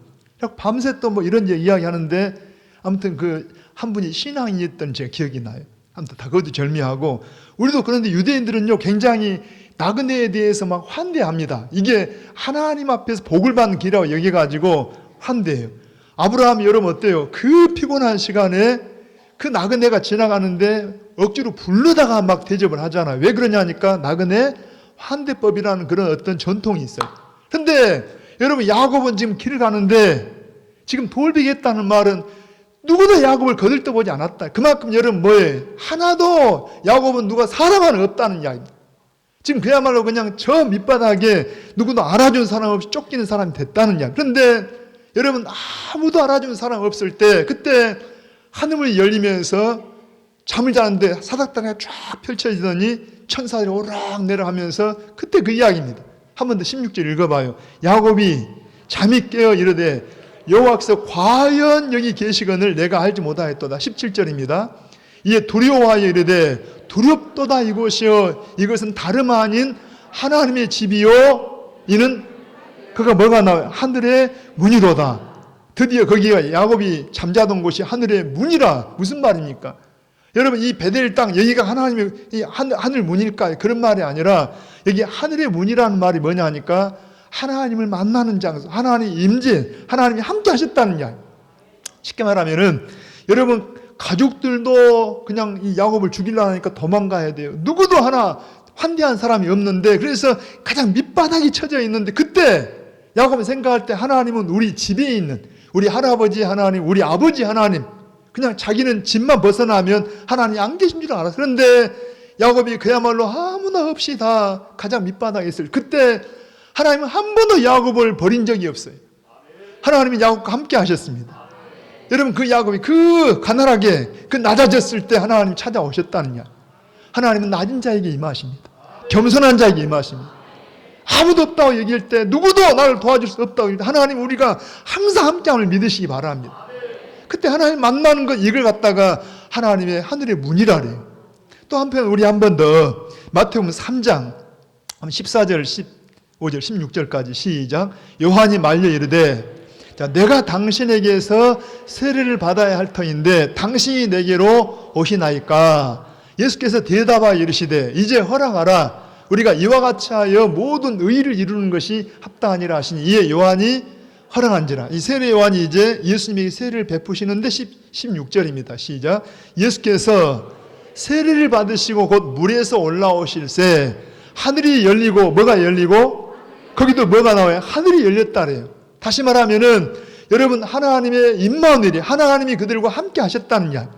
밤새 또 뭐 이런 이야기 하는데 아무튼 그 한 분이 신앙인이었던 제 기억이 나요. 아무튼 다 그것도 절미하고 우리도 그런데 유대인들은요 굉장히 나그네에 대해서 막 환대합니다. 이게 하나님 앞에서 복을 받는 길이라고 여겨가지고 환대해요. 아브라함이 여러분 어때요? 그 피곤한 시간에 그 나그네가 지나가는데 억지로 부르다가 막 대접을 하잖아요. 왜 그러냐니까 나그네 환대법이라는 그런 어떤 전통이 있어요. 근데 여러분 야곱은 지금 길을 가는데 지금 돌베개 했다는 말은 누구도 야곱을 거들떠보지 않았다. 그만큼 여러분 뭐예요? 하나도 야곱은 누가 사랑하는 없다는 이야기입니다. 지금 그야말로 그냥 저 밑바닥에 누구도 알아준 사람 없이 쫓기는 사람이 됐다는 이야기. 그런데 여러분 아무도 알아주는 사람 없을 때 그때 하늘이 열리면서 잠을 자는데 사닥다리가 쫙 펼쳐지더니 천사들이 오락 내려가면서 그때 그 이야기입니다. 한 번 더 16절 읽어봐요. 야곱이 잠이 깨어 이르되 여호와께서 과연 여기 계시거늘 내가 알지 못하였도다. 17절입니다. 이에 두려워하여 이르되 두렵도다 이곳이여 이것은 다름 아닌 하나님의 집이요 이는 그가 뭐가 나와요? 하늘의 문이로다. 드디어 거기가 야곱이 잠자던 곳이 하늘의 문이라. 무슨 말입니까? 여러분 이 베델 땅 여기가 하나님의 하늘 문일까? 그런 말이 아니라 여기 하늘의 문이라는 말이 뭐냐 하니까 하나님을 만나는 장소, 하나님 임재, 하나님이 함께 하셨다는 이야기. 쉽게 말하면은 여러분 가족들도 그냥 이 야곱을 죽이려고 하니까 도망가야 돼요. 누구도 하나 환대한 사람이 없는데 그래서 가장 밑바닥이 쳐져 있는데 그때 야곱이 생각할 때 하나님은 우리 집에 있는 우리 할아버지 하나님, 우리 아버지 하나님 그냥 자기는 집만 벗어나면 하나님이 안 계신 줄 알았어요. 그런데 야곱이 그야말로 아무나 없이 다 가장 밑바닥에 있을 그때 하나님은 한 번도 야곱을 버린 적이 없어요. 하나님이 야곱과 함께 하셨습니다. 여러분 그 야곱이 그 가난하게 그 낮아졌을 때 하나님이 찾아오셨다는 이야기. 하나님은 낮은 자에게 임하십니다. 겸손한 자에게 임하십니다. 아무도 없다고 얘기할 때 누구도 나를 도와줄 수 없다고 얘기할 때 하나님 우리가 항상 함께함을 믿으시기 바랍니다. 그때 하나님 만나는 것 이걸 갖다가 하나님의 하늘의 문이라래요. 또 한편 우리 한 번 더 마태복음 3장 14절 15절 16절까지 시작. 요한이 말려 이르되 자, 내가 당신에게서 세례를 받아야 할 터인데 당신이 내게로 오시나이까. 예수께서 대답하여 이르시되 이제 허락하라. 우리가 이와 같이 하여 모든 의를 이루는 것이 합당하니라 하시니 이에 요한이 허락한지라. 이 세례 요한이 이제 예수님에게 세례를 베푸시는데 16절입니다. 시작. 예수께서 세례를 받으시고 곧 물에서 올라오실새 하늘이 열리고 뭐가 열리고 거기도 뭐가 나와요? 하늘이 열렸다래요. 다시 말하면은 여러분 하나님의 임마누엘이 하나님이 그들과 함께 하셨다는 이야기.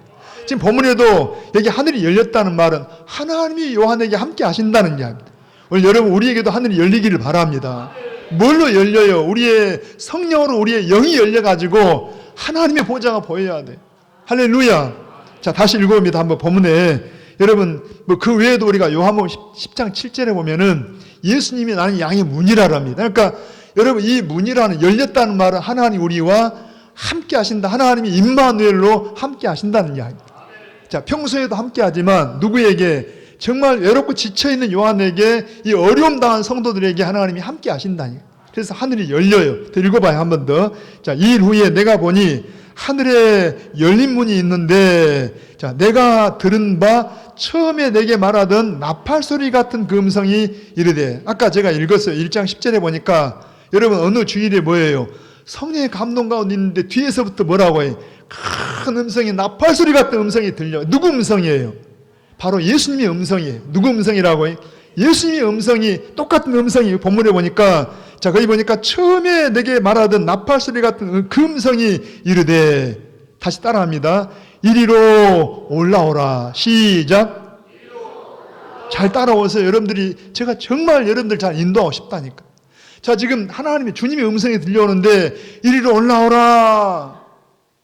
지금 본문에도 여기 하늘이 열렸다는 말은 하나님이 요한에게 함께 하신다는 이야기입니다. 오늘 여러분 우리에게도 하늘이 열리기를 바랍니다. 뭘로 열려요? 우리의 성령으로 우리의 영이 열려가지고 하나님의 보좌가 보여야 돼. 할렐루야. 자 다시 읽어봅니다. 한번 본문에 여러분 뭐 그 외에도 우리가 요한복음 10장 7절에 보면은 예수님이 나는 양의 문이라랍니다. 그러니까 여러분 이 문이라는 열렸다는 말은 하나님 우리와 함께 하신다. 하나님이 임마누엘로 함께 하신다는 이야기. 자, 평소에도 함께 하지만 누구에게 정말 외롭고 지쳐있는 요한에게 이 어려움 당한 성도들에게 하나님이 함께 하신다니. 그래서 하늘이 열려요. 더 읽어봐요, 한 번 더. 자, 2일 후에 내가 보니 하늘에 열린 문이 있는데, 자, 내가 들은 바 처음에 내게 말하던 나팔 소리 같은 그 음성이 이르되, 아까 제가 읽었어요. 1장 10절에 보니까 여러분 어느 주일에 뭐예요? 성령의 감동 가운데 있는데 뒤에서부터 뭐라고 해요? 큰 음성이 나팔 소리 같은 음성이 들려. 누구 음성이에요? 바로 예수님의 음성이에요. 누구 음성이라고 해요? 예수님의 음성이 똑같은 음성이 본문에 보니까 자 거기 보니까 처음에 내게 말하던 나팔 소리 같은 그 음성이 이르되 다시 따라합니다. 이리로 올라오라. 시작. 잘 따라오세요. 여러분들이 제가 정말 여러분들 잘 인도하고 싶다니까. 자 지금 하나님의 주님의 음성이 들려오는데 이리로 올라오라.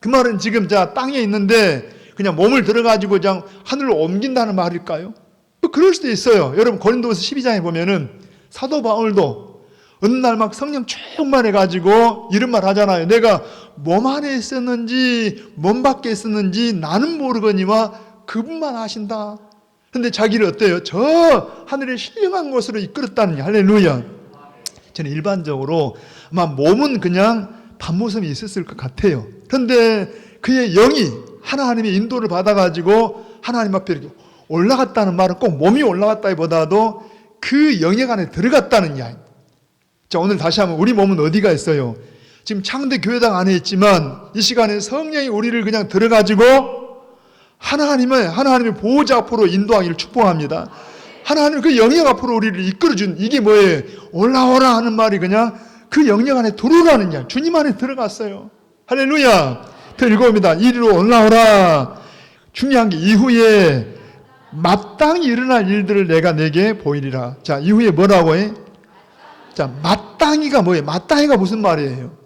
그 말은 지금 자 땅에 있는데 그냥 몸을 들어가지고 그냥 하늘로 옮긴다는 말일까요? 뭐 그럴 수도 있어요. 여러분 고린도후서 12장에 보면은 사도 바울도 어느 날 막 성령 충만해가지고 이런 말 하잖아요. 내가 몸 안에 있었는지 몸 밖에 있었는지 나는 모르거니와 그분만 아신다. 근데 자기를 어때요? 저 하늘의 신령한 곳으로 이끌었다는 할렐루야. 저는 일반적으로 아마 몸은 그냥 밤모섬이 있었을 것 같아요. 그런데 그의 영이 하나님의 인도를 받아가지고 하나님 앞에 이렇게 올라갔다는 말은 꼭 몸이 올라갔다기보다도 그 영역 안에 들어갔다는 이야기. 자, 오늘 다시 한번 우리 몸은 어디가 있어요? 지금 창대 교회당 안에 있지만 이 시간에 성령이 우리를 그냥 들어가지고 하나님의 보호자 앞으로 인도하기를 축복합니다. 하나님 그 영역 앞으로 우리를 이끌어준 이게 뭐예요? 올라오라 하는 말이 그냥 그 영역 안에 들어가는 이야기. 주님 안에 들어갔어요. 할렐루야. 더 읽어봅니다. 이리로 올라오라. 중요한 게 이후에 마땅히 일어날 일들을 내가 내게 보이리라. 자, 이후에 뭐라고 해? 자, 마땅히가 뭐예요? 마땅히가 무슨 말이에요?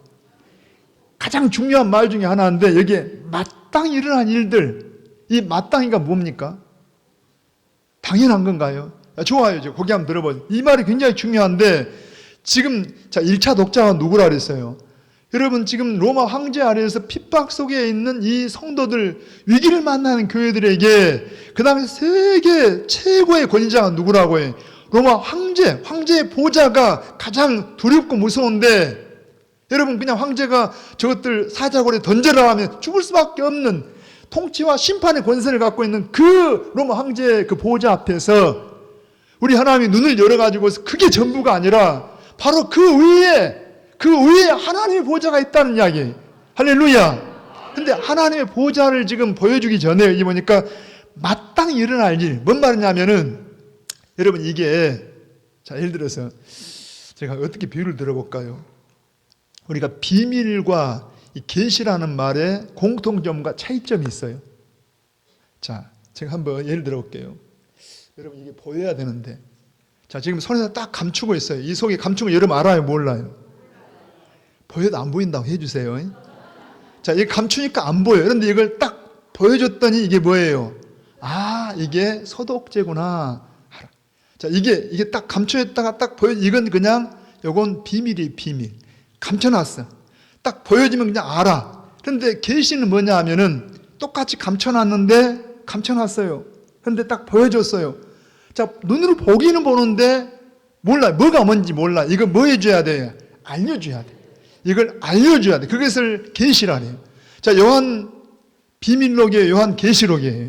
가장 중요한 말 중에 하나인데 여기에 마땅히 일어난 일들. 이 마땅히가 뭡니까? 당연한 건가요? 좋아요. 거기 한번 들어보세요. 이 말이 굉장히 중요한데 지금 자 1차 독자가 누구라 그랬어요? 여러분 지금 로마 황제 아래에서 핍박 속에 있는 이 성도들 위기를 만나는 교회들에게 그 다음에 세계 최고의 권위자가 누구라고 해? 로마 황제의 보좌가 가장 두렵고 무서운데 여러분 그냥 황제가 저것들 사자고리에 던져라 하면 죽을 수밖에 없는 통치와 심판의 권세를 갖고 있는 그 로마 황제의 그 보좌 앞에서 우리 하나님이 눈을 열어가지고 그게 전부가 아니라 바로 그 위에 하나님의 보좌가 있다는 이야기. 할렐루야. 근데 하나님의 보좌를 지금 보여주기 전에 여기 보니까 마땅히 일어날 일. 뭔 말이냐면은 여러분 이게 자 예를 들어서 제가 어떻게 비유를 들어볼까요? 우리가 비밀과 이 계시라는 말에 공통점과 차이점이 있어요. 자, 제가 한번 예를 들어볼게요. 여러분 이게 보여야 되는데 자 지금 손에서 딱 감추고 있어요. 이 속에 감추고 여러분 알아요? 몰라요? 보여도 안 보인다고 해주세요. 자, 이게 감추니까 안 보여요. 그런데 이걸 딱 보여줬더니 이게 뭐예요? 아, 이게 소독제구나. 알아. 자, 이게 딱 감춰졌다가 딱 이건 그냥 요건 비밀이에요, 비밀. 감춰놨어. 딱 보여지면 그냥 알아. 그런데 계시는 뭐냐 하면은 똑같이 감춰놨는데 감춰놨어요. 그런데 딱 보여줬어요. 자, 눈으로 보기는 보는데 몰라. 뭐가 뭔지 몰라. 이거 뭐 해줘야 돼? 알려줘야 돼. 이걸 알려줘야 돼. 그것을 계시라래요. 자, 요한 비밀록이에요. 요한 계시록이에요.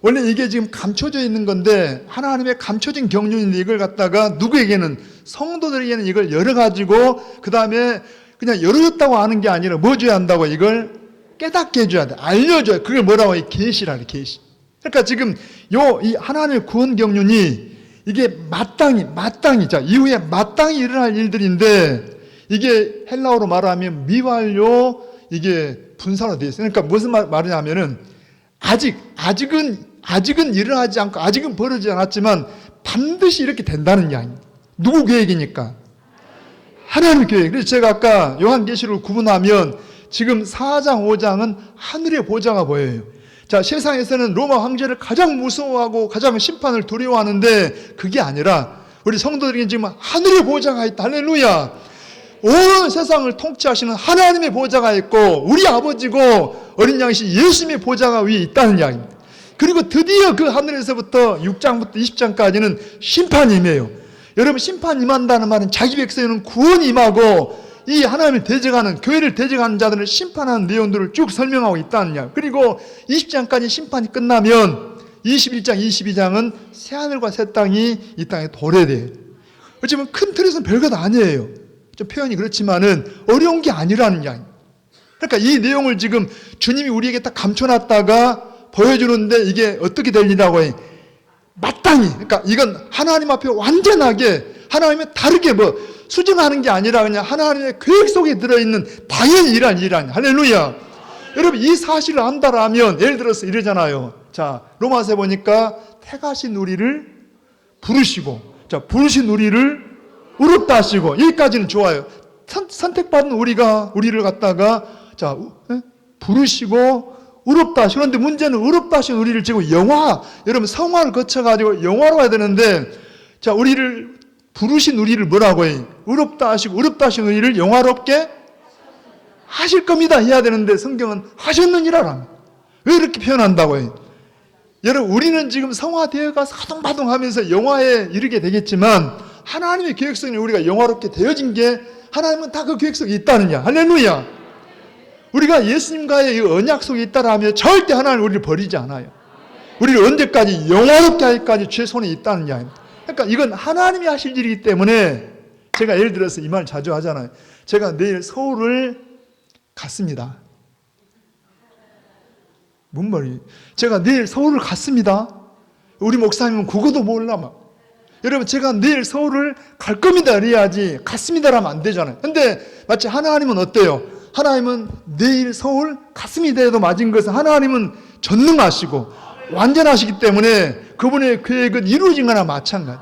원래 이게 지금 감춰져 있는 건데 하나님의 감춰진 경륜인데 이걸 갖다가 누구에게는 성도들에게는 이걸 열어가지고 그 다음에 그냥 열어줬다고 하는 게 아니라 뭐 줘야 한다고 이걸 깨닫게 해줘야 돼. 알려줘야 돼. 그걸 뭐라고 해? 계시라래. 계시. 그러니까 지금 이 하나님의 구원 경륜이 이게 마땅히 자 이후에 마땅히 일어날 일들인데 이게 헬라어로 말하면 미완료 이게 분사로 되어 있어요. 그러니까 무슨 말이냐면은 아직은 일어나지 않고 아직은 벌어지지 않았지만 반드시 이렇게 된다는 이야기. 누구 계획이니까? 하나님 계획. 그래서 제가 아까 요한계시록을 구분하면 지금 4장 5장은 하늘의 보좌가 보여요. 자, 세상에서는 로마 황제를 가장 무서워하고 가장 심판을 두려워하는데 그게 아니라 우리 성도들에게 지금 하늘의 보좌가 있다. 할렐루야. 온 세상을 통치하시는 하나님의 보좌가 있고 우리 아버지고 어린 양이신 예수님의 보좌가 위에 있다는 이야기입니다. 그리고 드디어 그 하늘에서부터 6장부터 20장까지는 심판이 임해요. 여러분, 심판이 임한다는 말은 자기 백성에는 구원이 임하고 이 하나님을 대적하는, 교회를 대적하는 자들을 심판하는 내용들을 쭉 설명하고 있다는 이야기. 그리고 20장까지 심판이 끝나면 21장, 22장은 새하늘과 새 땅이 이 땅에 도래돼요. 어쩌면 큰 틀에서는 별것 아니에요. 좀 표현이 그렇지만은 어려운 게 아니라는 이야기. 그러니까 이 내용을 지금 주님이 우리에게 딱 감춰놨다가 보여주는데 이게 어떻게 들리라고 해? 마땅히. 그러니까 이건 하나님 앞에 완전하게 하나님의 다르게 수정하는 게 아니라 그냥 하나님의 계획 속에 들어있는 당연히 일한 일한. 할렐루야. 여러분, 이 사실을 안다라면 예를 들어서 이러잖아요. 자, 로마서에 보니까 택하신 우리를 부르시고, 자, 부르신 우리를 의롭다 하시고, 여기까지는 좋아요. 선택받은 우리를 갖다가 자, 부르시고 의롭다 하시고, 그런데 문제는 의롭다 하신 우리를 지금 여러분 성화를 거쳐가지고 영화로 가야 되는데, 자, 우리를 부르신 우리를 뭐라고 해? 의롭다 하시고 의롭다 하신 우리를 영화롭게 하실 겁니다 해야 되는데 성경은 하셨느니라. 왜 이렇게 표현한다고 해? 여러분, 우리는 지금 성화되어가 사동바동하면서 영화에 이르게 되겠지만 하나님의 계획성이 우리가 영화롭게 되어진 게 하나님은 다 그 계획성이 있다느냐. 할렐루야. 우리가 예수님과의 이 언약 속에 있다라면 절대 하나님 우리를 버리지 않아요. 우리를 언제까지 영화롭게 하기까지 죄 손에 있다느냐. 그러니까 이건 하나님이 하실 일이기 때문에 제가 예를 들어서 이 말 자주 하잖아요. 제가 내일 서울을 갔습니다. 뭔 말이에요? 제가 내일 서울을 갔습니다. 우리 목사님은 그거도 몰라 막. 여러분, 제가 내일 서울을 갈 겁니다 이래야지 갔습니다라면 안 되잖아요. 근데 마치 하나님은 어때요? 하나님은 내일 서울 갔습니다 해도 맞은 것은 하나님은 전능하시고 완전하시기 때문에 그분의 계획은 이루어진 거나 마찬가지.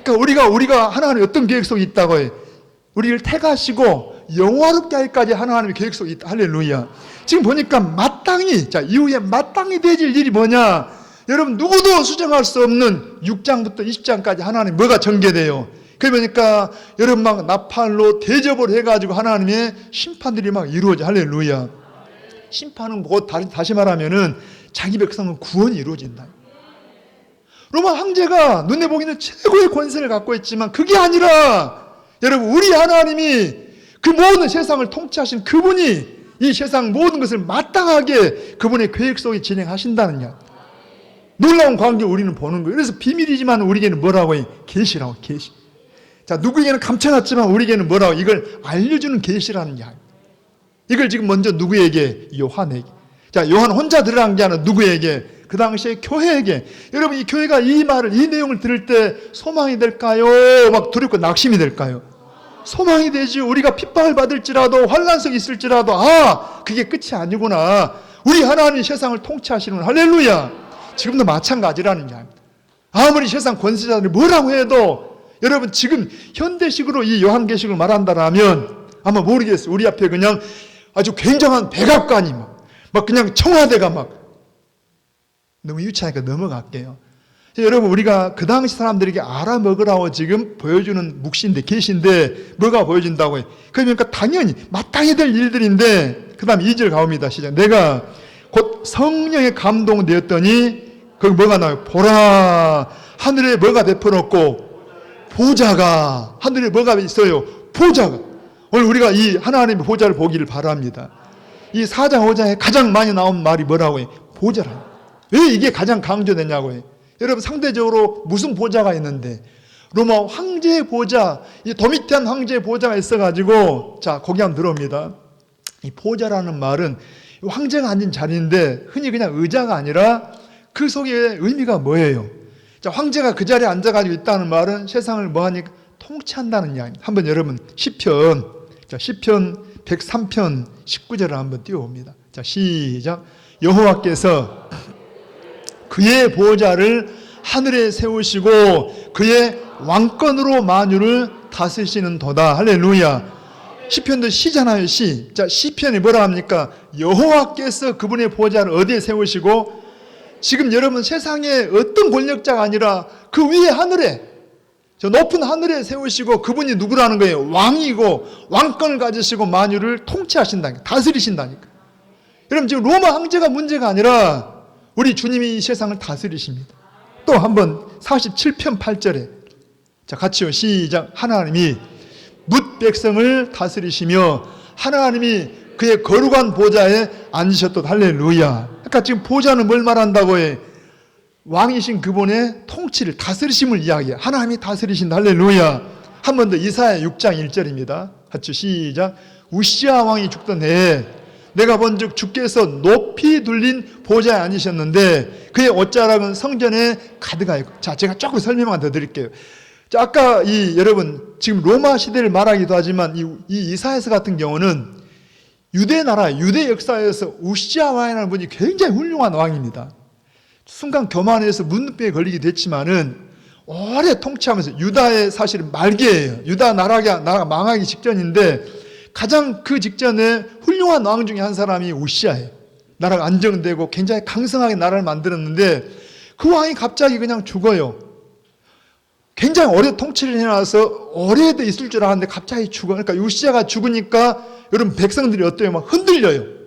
그러니까 우리가 하나님의 어떤 계획 속에 있다고 해? 우리를 택하시고 영화롭게 하기까지 하나님의 계획 속에 있다. 할렐루야. 지금 보니까 마땅히, 자, 이후에 마땅히 되질 일이 뭐냐? 여러분, 누구도 수정할 수 없는 6장부터 20장까지 하나님 뭐가 전개돼요? 그러니까 여러분 막 나팔로 대접을 해가지고 하나님의 심판들이 막 이루어져. 할렐루야. 심판은 뭐 다시 말하면은 자기 백성은 구원이 이루어진다. 로마 황제가 눈에 보기에는 최고의 권세를 갖고 있지만 그게 아니라 여러분, 우리 하나님이 그 모든 세상을 통치하신 그분이 이 세상 모든 것을 마땅하게 그분의 계획 속에 진행하신다는 이야기. 놀라운 광경을 우리는 보는 거예요. 그래서 비밀이지만 우리에게는 뭐라고 해? 계시라고, 계시. 자, 누구에게는 감춰놨지만 우리에게는 뭐라고? 이걸 알려주는 계시라는 이야기. 이걸 지금 먼저 누구에게? 요한에게. 자, 요한 혼자 들으라는 게 아니라 누구에게? 그 당시에 교회에게. 여러분, 이 교회가 이 말을, 이 내용을 들을 때 소망이 될까요? 막 두렵고 낙심이 될까요? 소망이 되지. 우리가 핍박을 받을지라도 환난 속에 있을지라도 그게 끝이 아니구나. 우리 하나님이 세상을 통치하시는, 할렐루야. 지금도 마찬가지라는 이야기입니다. 아무리 세상 권세자들이 뭐라고 해도 여러분, 지금 현대식으로 이 요한계시록을 말한다라면 아마 모르겠어요. 우리 앞에 그냥 아주 굉장한 백악관이 막 그냥 청와대가 막, 너무 유치하니까 넘어갈게요. 여러분, 우리가 그 당시 사람들에게 알아먹으라고 지금 보여주는 묵시인데, 계시인데 뭐가 보여진다고 해요? 그러니까 당연히 마땅히 될 일들인데, 그 다음 2절 가봅니다. 시작. 내가 곧 성령에 감동되었더니 거기 뭐가 나와요? 보라, 하늘에 뭐가 베풀었고 보좌가, 하늘에 뭐가 있어요? 보좌가. 오늘 우리가 이 하나님의 보좌를 보기를 바랍니다. 이 4장 5장에 가장 많이 나온 말이 뭐라고 해요? 보좌라. 왜 이게 가장 강조되냐고 해요? 여러분, 상대적으로 무슨 보좌가 있는데, 로마 황제의 보좌, 이 도미티안 황제의 보좌가 있어가지고, 자, 거기 한번 들어옵니다. 이 보좌라는 말은 황제가 앉은 자리인데 흔히 그냥 의자가 아니라 그 속에 의미가 뭐예요? 자, 황제가 그 자리에 앉아가지고 있다는 말은 세상을 뭐하니까 통치한다는 이야기. 한번 여러분 시편, 자, 시편 103편 19절을 한번 띄워봅니다. 자, 시작. 여호와께서 그의 보좌를 하늘에 세우시고 그의 왕권으로 만유를 다스리시는 도다. 할렐루야. 시편도 시잖아요, 시. 자, 시편이 뭐라 합니까? 여호와께서 그분의 보좌를 어디에 세우시고, 지금 여러분 세상에 어떤 권력자가 아니라 그 위에 하늘에, 저 높은 하늘에 세우시고 그분이 누구라는 거예요? 왕이고 왕권을 가지시고 만유를 통치하신다니까. 다스리신다니까. 여러분 지금 로마 황제가 문제가 아니라 우리 주님이 이 세상을 다스리십니다. 또 한번 47편 8절에 자 같이요. 시작. 하나님이 뭇 백성을 다스리시며 하나님이 그의 거룩한 보좌에 앉으셨다. 할렐루야. 그러니까 지금 보좌는 뭘 말한다고 해? 왕이신 그분의 통치를, 다스리심을 이야기해요. 하나님이 다스리신다. 할렐루야. 한 번 더 이사야 6장 1절입니다. 같이 시작. 우시야 왕이 죽던 해에 내가 본즉 주께서 높이 둘린 보좌에 앉으셨는데 그의 옷자락은 성전에 가득하였고. 자, 제가 조금 설명만 더 드릴게요. 자, 아까 여러분 지금 로마 시대를 말하기도 하지만 이 이사야서 같은 경우는 유대 나라, 유대 역사에서 우시야 왕이라는 분이 굉장히 훌륭한 왕입니다. 순간 교만해서 문둥병에 걸리기도 했지만은 오래 통치하면서 유다의 사실은 말기예요. 유다 나라가 망하기 직전인데 가장 그 직전에 훌륭한 왕 중에 한 사람이 우시야예요. 나라가 안정되고 굉장히 강성하게 나라를 만들었는데 그 왕이 갑자기 그냥 죽어요. 굉장히 오래 통치를 해놔서 오래 있을 줄 알았는데 갑자기 죽어. 그러니까 우시야가 죽으니까 여러분 백성들이 어때요? 막 흔들려요.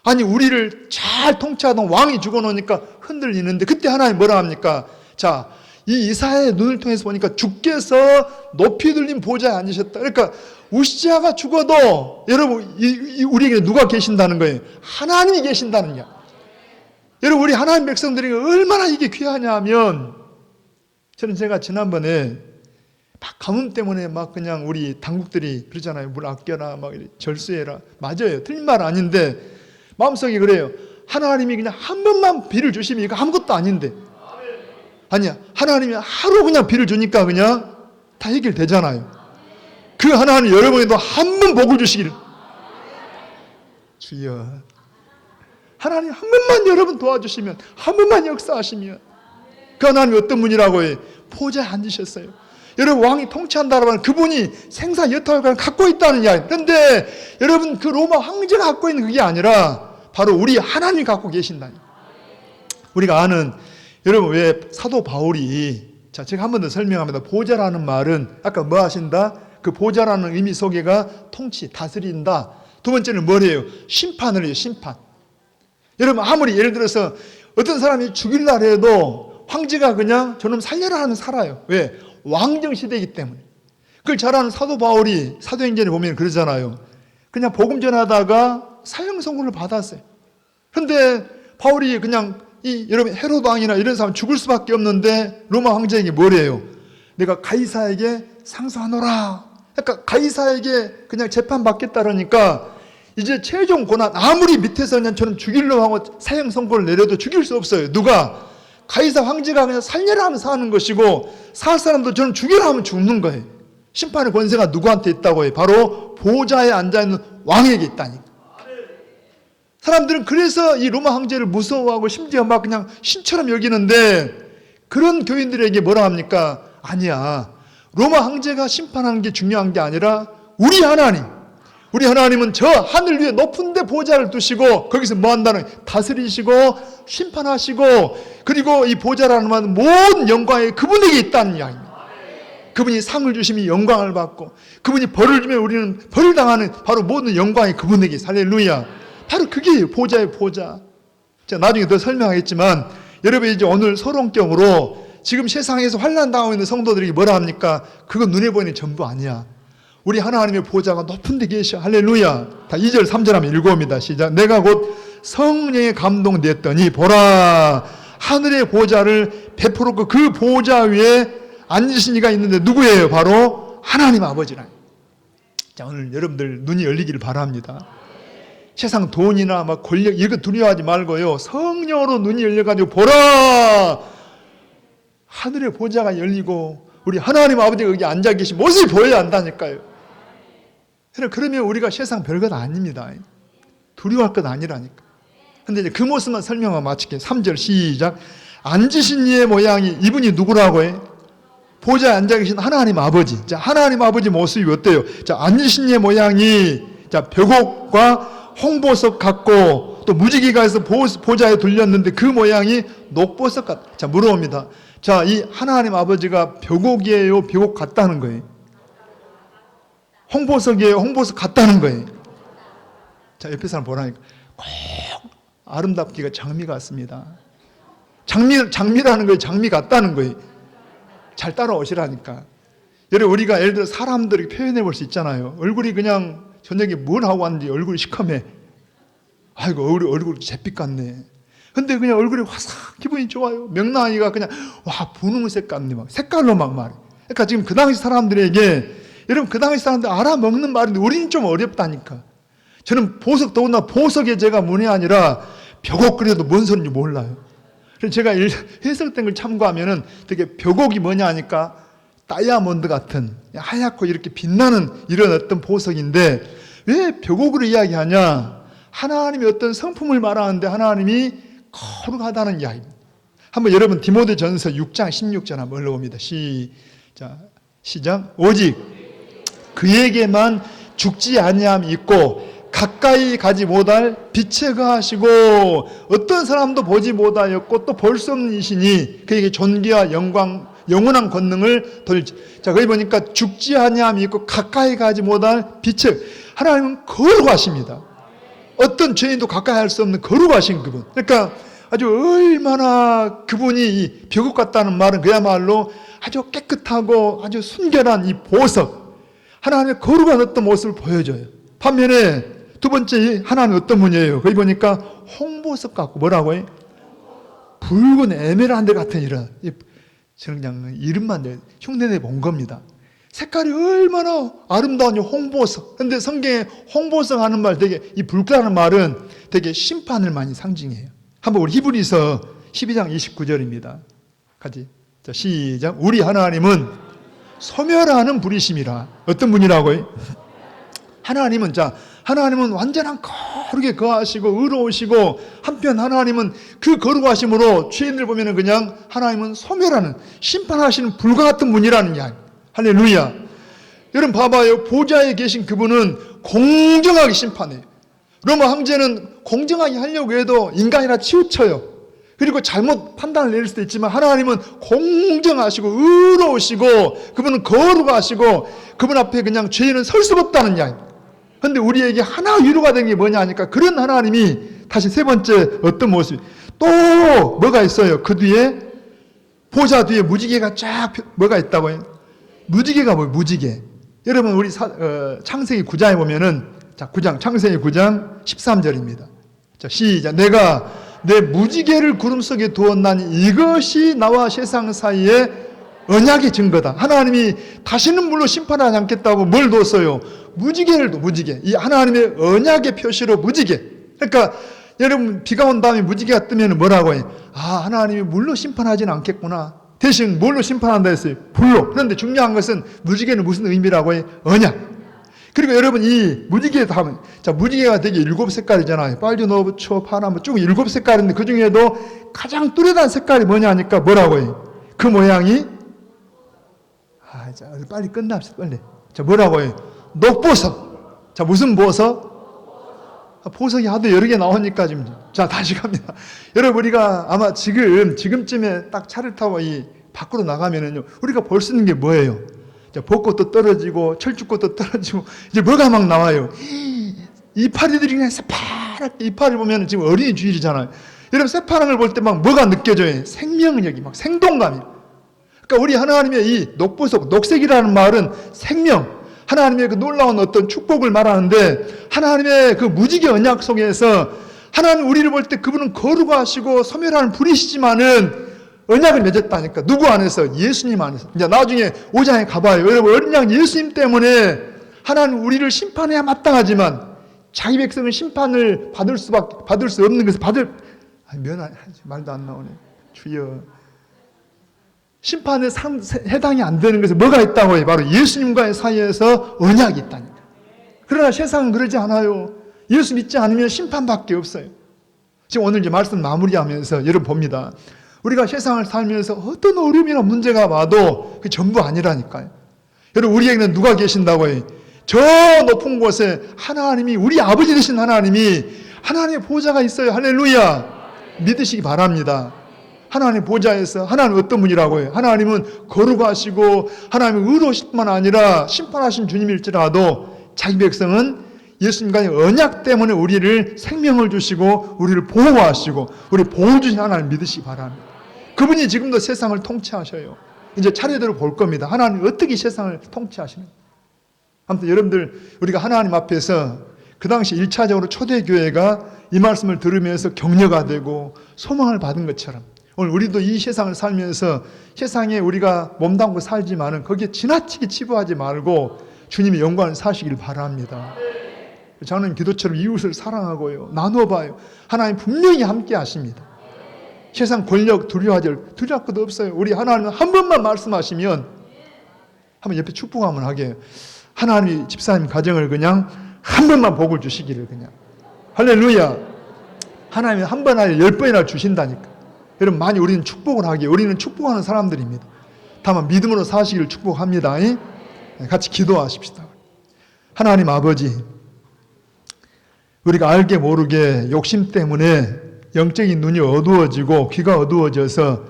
아니 우리를 잘 통치하던 왕이 죽어놓으니까 흔들리는데 그때 하나님 뭐라 합니까? 자, 이 이사야의 눈을 통해서 보니까 주께서 높이 들린 보좌에 앉으셨다. 그러니까 우시야가 죽어도 여러분 우리에게 누가 계신다는 거예요? 하나님이 계신다는 이야. 여러분 우리 하나님 백성들이 얼마나 이게 귀하냐 하면 저는 제가 지난번에 막 가뭄 때문에 막 그냥 우리 당국들이 그러잖아요. 물 아껴라 막 절수해라. 맞아요. 틀린 말 아닌데 마음속에 그래요. 하나님이 그냥 한 번만 비를 주시면 이거 아무것도 아닌데. 아니야. 하나님이 하루 그냥 비를 주니까 그냥 다 해결되잖아요. 그 하나님 여러분에도 한 번 복을 주시기를. 주여. 하나님 한 번만 여러분 도와주시면, 한 번만 역사하시면 그 하나님이 어떤 분이라고 해? 보좌에 앉으셨어요. 여러분 왕이 통치한다라고 하면 그분이 생사여탈을 갖고 있다는 이야기. 그런데 여러분 그 로마 황제가 갖고 있는 그게 아니라 바로 우리 하나님이 갖고 계신다니. 우리가 아는 여러분 왜 사도 바울이 자 제가 한 번 더 설명합니다. 보좌라는 말은 아까 뭐 하신다? 그 보좌라는 의미 속에가 통치, 다스린다. 두 번째는 뭐래요? 심판을 해요. 심판. 여러분 아무리 예를 들어서 어떤 사람이 죽일라 해도 황제가 그냥 저놈 살려라 하면 살아요. 왜? 왕정 시대이기 때문에. 그걸 잘 아는 사도 바울이 사도행전에 보면 그러잖아요. 그냥 복음 전하다가 사형 선고를 받았어요. 그런데 바울이 그냥 여러분 헤로드 왕이나 이런 사람 죽을 수밖에 없는데 로마 황제에게 뭐래요? 내가 가이사에게 상소하노라. 그러니까 가이사에게 그냥 재판 받겠다 그러니까 이제 최종 고난 아무리 밑에서 그냥 저는 죽이려고 하고 사형 선고를 내려도 죽일 수 없어요. 누가? 가이사 황제가 그냥 살려라 하면 사는 것이고 살 사람도 저는 죽이라 하면 죽는 거예요. 심판의 권세가 누구한테 있다고 해요? 바로 보좌에 앉아있는 왕에게 있다니까. 사람들은 그래서 이 로마 황제를 무서워하고 심지어 막 그냥 신처럼 여기는데 그런 교인들에게 뭐라 합니까? 아니야. 로마 황제가 심판하는 게 중요한 게 아니라 우리 하나님. 우리 하나님은 저 하늘 위에 높은 데 보좌를 두시고 거기서 뭐 한다는 다스리시고 심판하시고 그리고 이 보좌라는 말은 모든 영광이 그분에게 있다는 이야기입니다. 그분이 상을 주시면 영광을 받고 그분이 벌을 주면 우리는 벌을 당하는 바로 모든 영광이 그분에게 할렐루야. 바로 그게 보좌의 보좌. 제가 나중에 더 설명하겠지만 여러분 이제 오늘 서론격으로 지금 세상에서 환난 당하고 있는 성도들이 뭐라 합니까? 그건 눈에 보이는 전부 아니야. 우리 하나님의 보좌가 높은 데 계셔. 할렐루야. 다 2절 3절 하면 읽어옵니다. 시작. 내가 곧 성령에 감동되었더니 보라 하늘의 보좌를 베풀었고 그 보좌 위에 앉으신 이가 있는데 누구예요? 바로 하나님 아버지라. 자 오늘 여러분들 눈이 열리기를 바랍니다. 세상 돈이나 막 권력 이거 두려워하지 말고요. 성령으로 눈이 열려가지고 보라 하늘의 보좌가 열리고 우리 하나님 아버지가 여기 앉아 계신 모습이 보여야 한다니까요. 그러면 우리가 세상 별것 아닙니다. 두려워할 것 아니라니까. 근데 이제 그 모습만 설명하고 마칠게요. 3절 시작. 앉으신 이의 모양이 이분이 누구라고 해? 보좌에 앉아 계신 하나님 아버지. 자, 하나님 아버지 모습이 어때요? 자, 앉으신 이의 모양이 자, 벽옥과 홍보석 같고 또 무지개가 해서 보좌에 둘렸는데 그 모양이 녹보석 같다. 자, 물어봅니다. 자, 이 하나님 아버지가 벽옥이에요, 벽옥 같다는 거예요? 홍보석이에요, 홍보석 같다는 거예요? 자, 옆에 사람 보라니까. 꼭 아름답기가 장미 같습니다. 장미라는 거예요, 장미 같다는 거예요. 잘 따라오시라니까. 여러분, 우리가 예를 들어 사람들에게 표현해 볼 수 있잖아요. 얼굴이 그냥 저녁에 뭘 하고 왔는지 얼굴이 시커매. 아이고, 얼굴이 잿빛 같네. 근데 그냥 얼굴이 화삭 기분이 좋아요. 명랑이가 그냥 와, 분홍색 같네. 막 색깔로 막 말해. 그러니까 지금 그 당시 사람들에게, 여러분 그 당시 사람들 알아먹는 말인데 우리는 좀 어렵다니까. 저는 보석, 더구나 보석의 제가 문이 아니라 벽옥 그래도 뭔 소리인지 몰라요. 그래서 제가 해석된 걸 참고하면은 되게 벽옥이 뭐냐 하니까 다이아몬드 같은 하얗고 이렇게 빛나는 이런 어떤 보석인데, 왜 벽옥으로 이야기하냐? 하나님이 어떤 성품을 말하는데 하나님이 거룩하다는 이야기입니다. 한번 여러분 디모데전서 6장 16절 한번 읽어봅니다. 시작. 오직 그에게만 죽지 아니함이 있고 가까이 가지 못할 빛에 거하시고 어떤 사람도 보지 못하였고 또 볼 수 없는 이시니 그에게 존귀와 영광 영원한 권능을 돌지. 자, 거기 보니까 죽지 아니함이 있고 가까이 가지 못할 빛에, 하나님은 거룩하십니다. 어떤 죄인도 가까이 할 수 없는 거룩하신 그분. 그러니까 아주 얼마나 그분이 이 벽옥 같다는 말은 그야말로 아주 깨끗하고 아주 순결한 이 보석, 하나님의 거룩한 어떤 모습을 보여줘요. 반면에 두 번째 하나님은 어떤 분이에요? 거기 보니까 홍보석 같고 뭐라고요? 붉은 에메랄드 같은 이런, 저는 그냥 이름만 흉내내 본 겁니다. 색깔이 얼마나 아름다운 홍보석. 근데 성경에 홍보석 하는 말, 되게 이 붉다는 말은 되게 심판을 많이 상징해요. 한번 우리 히브리서 12장 29절입니다. 같이. 자, 시작. 우리 하나님은 소멸하는 분이심이라. 어떤 분이라고요? 하나님은, 자, 하나님은 완전한 거룩에 거하시고 의로우시고, 한편 하나님은 그 거룩하심으로 죄인들 보면은 그냥 하나님은 소멸하는, 심판하시는 불과 같은 분이라는 이야기. 할렐루야. 여러분 봐봐요. 보좌에 계신 그분은 공정하게 심판해요. 로마 황제는 공정하게 하려고 해도 인간이라 치우쳐요. 그리고 잘못 판단을 내릴 수도 있지만 하나님은 공정하시고 의로우시고 그분은 거룩하시고 그분 앞에 그냥 죄인은 설 수가 없다는 이야기. 그런데 우리에게 하나 위로가 된 게 뭐냐 하니까, 그런 하나님이 다시 세 번째 어떤 모습이 또 뭐가 있어요? 그 뒤에 보좌 뒤에 무지개가 쫙 뭐가 있다고요? 무지개가 뭐예요? 무지개. 여러분 우리 창세기 9장에 보면은, 자, 9장 창세기 9장 13절입니다. 자, 시작. 내가 내 무지개를 구름 속에 두었나니 이것이 나와 세상 사이에 언약의 증거다. 하나님이 다시는 물로 심판하지 않겠다고 뭘 뒀어요? 무지개를 둬. 무지개. 이 하나님의 언약의 표시로 무지개. 그러니까 여러분 비가 온 다음에 무지개가 뜨면 뭐라고 해요? 아, 하나님이 물로 심판하지는 않겠구나. 대신 뭘로 심판한다 했어요? 불로. 그런데 중요한 것은 무지개는 무슨 의미라고 해요? 언약. 그리고 여러분 이 무지개 하면, 자, 무지개가 되게 7색깔이잖아요. 빨주, 노초, 파란, 쭉 7색깔인데 그 중에도 가장 뚜렷한 색깔이 뭐냐 하니까 뭐라고 해요? 그 모양이, 자, 빨리 끝납시다. 빨리. 자, 뭐라고 해요? 녹보석. 자, 무슨 보석? 보석이 하도 여러 개 나오니까 지금. 자, 다시 갑니다. 여러분 우리가 아마 지금쯤에 딱 차를 타고 이 밖으로 나가면은요, 우리가 볼 수 있는 게 뭐예요? 자, 벚꽃도 떨어지고 철쭉꽃도 떨어지고 이제 뭐가 막 나와요? 이파리들이 그냥 새파랗게, 이파리 보면 지금 어린이 주일이잖아요. 여러분 새파란 걸 볼 때 막 뭐가 느껴져요? 생명력이, 막 생동감이. 그러니까 우리 하나님의 이 녹보석, 녹색이라는 말은 생명, 하나님의 그 놀라운 어떤 축복을 말하는데, 하나님의 그 무지개 언약 속에서 하나님 우리를 볼 때 그분은 거룩하시고 소멸하는 분이시지만은 언약을 맺었다니까. 누구 안에서? 예수님 안에서. 이제 나중에 5장에 가봐요. 여러분 어린 양 예수님 때문에 하나님 우리를 심판해야 마땅하지만 자기 백성은 심판을 받을 수 없는 것을 말도 안 나오네. 주여. 심판에 해당이 안 되는 것에 뭐가 있다고 해요? 바로 예수님과의 사이에서 언약이 있다니까. 그러나 세상은 그러지 않아요. 예수 믿지 않으면 심판밖에 없어요. 지금 오늘 이제 말씀 마무리하면서 여러분 봅니다. 우리가 세상을 살면서 어떤 어려움이나 문제가 와도 그게 전부 아니라니까요. 여러분 우리에게는 누가 계신다고 해요? 저 높은 곳에 하나님이, 우리 아버지 되신 하나님이, 하나님의 보좌가 있어요. 할렐루야. 믿으시기 바랍니다. 하나님 보좌에서 하나님 어떤 분이라고 해요? 하나님은 거룩하시고 하나님은 의로우실 뿐만 아니라 심판하신 주님일지라도 자기 백성은 예수님과의 언약 때문에 우리를 생명을 주시고 우리를 보호하시고 우리 보호 주신 하나님 믿으시기 바랍니다. 그분이 지금도 세상을 통치하셔요. 이제 차례대로 볼 겁니다. 하나님 어떻게 세상을 통치하시는가. 아무튼 여러분들 우리가 하나님 앞에서 그 당시 1차적으로 초대교회가 이 말씀을 들으면서 격려가 되고 소망을 받은 것처럼 오늘 우리도 이 세상을 살면서 세상에 우리가 몸담고 살지만은 거기에 지나치게 치부하지 말고 주님의 영광을 사시길 바랍니다. 저는 기도처럼 이웃을 사랑하고요. 나눠봐요. 하나님 분명히 함께 하십니다. 세상 권력 두려워할 것도 없어요. 우리 하나님은 한 번만 말씀하시면 한번 옆에 축복 한번 하게 하나님이 집사님 가정을 그냥 한 번만 복을 주시기를 그냥 할렐루야. 하나님이 한 번 아니라 10번이나 주신다니까. 여러분 많이 우리는 축복을 하기에 우리는 축복하는 사람들입니다. 다만 믿음으로 사시기를 축복합니다. 같이 기도하십시다. 하나님 아버지, 우리가 알게 모르게 욕심 때문에 영적인 눈이 어두워지고 귀가 어두워져서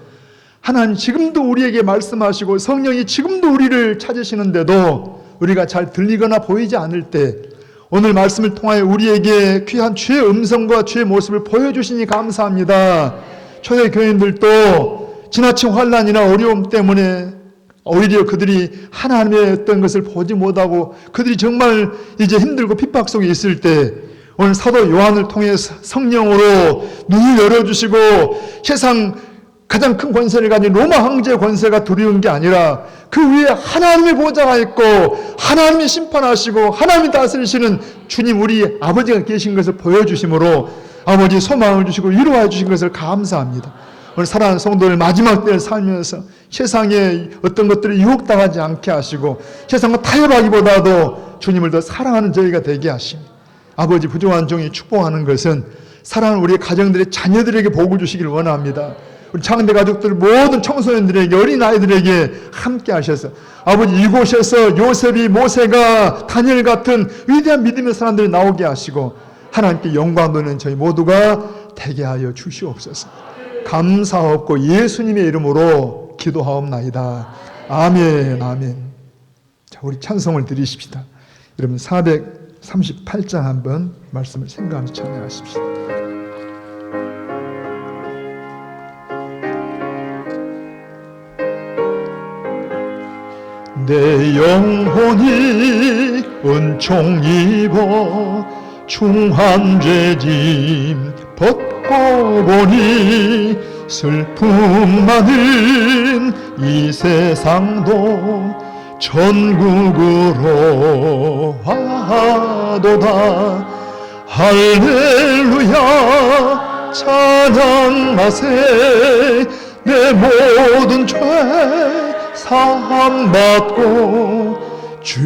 하나님 지금도 우리에게 말씀하시고 성령이 지금도 우리를 찾으시는데도 우리가 잘 들리거나 보이지 않을 때 오늘 말씀을 통하여 우리에게 귀한 주의 음성과 주의 모습을 보여주시니 감사합니다. 초대교인들도 지나친 환난이나 어려움 때문에 오히려 그들이 하나님의 어떤 것을 보지 못하고 그들이 정말 이제 힘들고 핍박 속에 있을 때 오늘 사도 요한을 통해서 성령으로 눈을 열어주시고 세상 가장 큰 권세를 가진 로마 황제의 권세가 두려운 게 아니라 그 위에 하나님의 보좌가 있고 하나님이 심판하시고 하나님이 다스리시는 주님 우리 아버지가 계신 것을 보여주심으로 아버지 소망을 주시고 위로해 주신 것을 감사합니다. 오늘 사랑하는 성도들 마지막 때를 살면서 세상에 어떤 것들을 유혹당하지 않게 하시고 세상과 타협하기보다도 주님을 더 사랑하는 저희가 되게 하십니다. 아버지 부족한 종이 축복하는 것은 사랑하는 우리 가정들의 자녀들에게 복을 주시기를 원합니다. 우리 창대 가족들 모든 청소년들에게 어린아이들에게 함께 하셔서 아버지 이곳에서 요셉이 모세가 다니엘 같은 위대한 믿음의 사람들이 나오게 하시고 하나님께 영광 돌리는 저희 모두가 되게 하여 주시옵소서. 감사하옵고 예수님의 이름으로 기도하옵나이다. 아멘 아멘. 자, 우리 찬송을 드리십시다. 여러분 438장 한번 말씀을 생각하면서 찬양하십시다. 내 영혼이 은총 입어 중한 죄짐 벗고 보니 슬픔 많은 이 세상도 천국으로 와도다. 할렐루야 찬양하세. 내 모든 죄 사함받고 주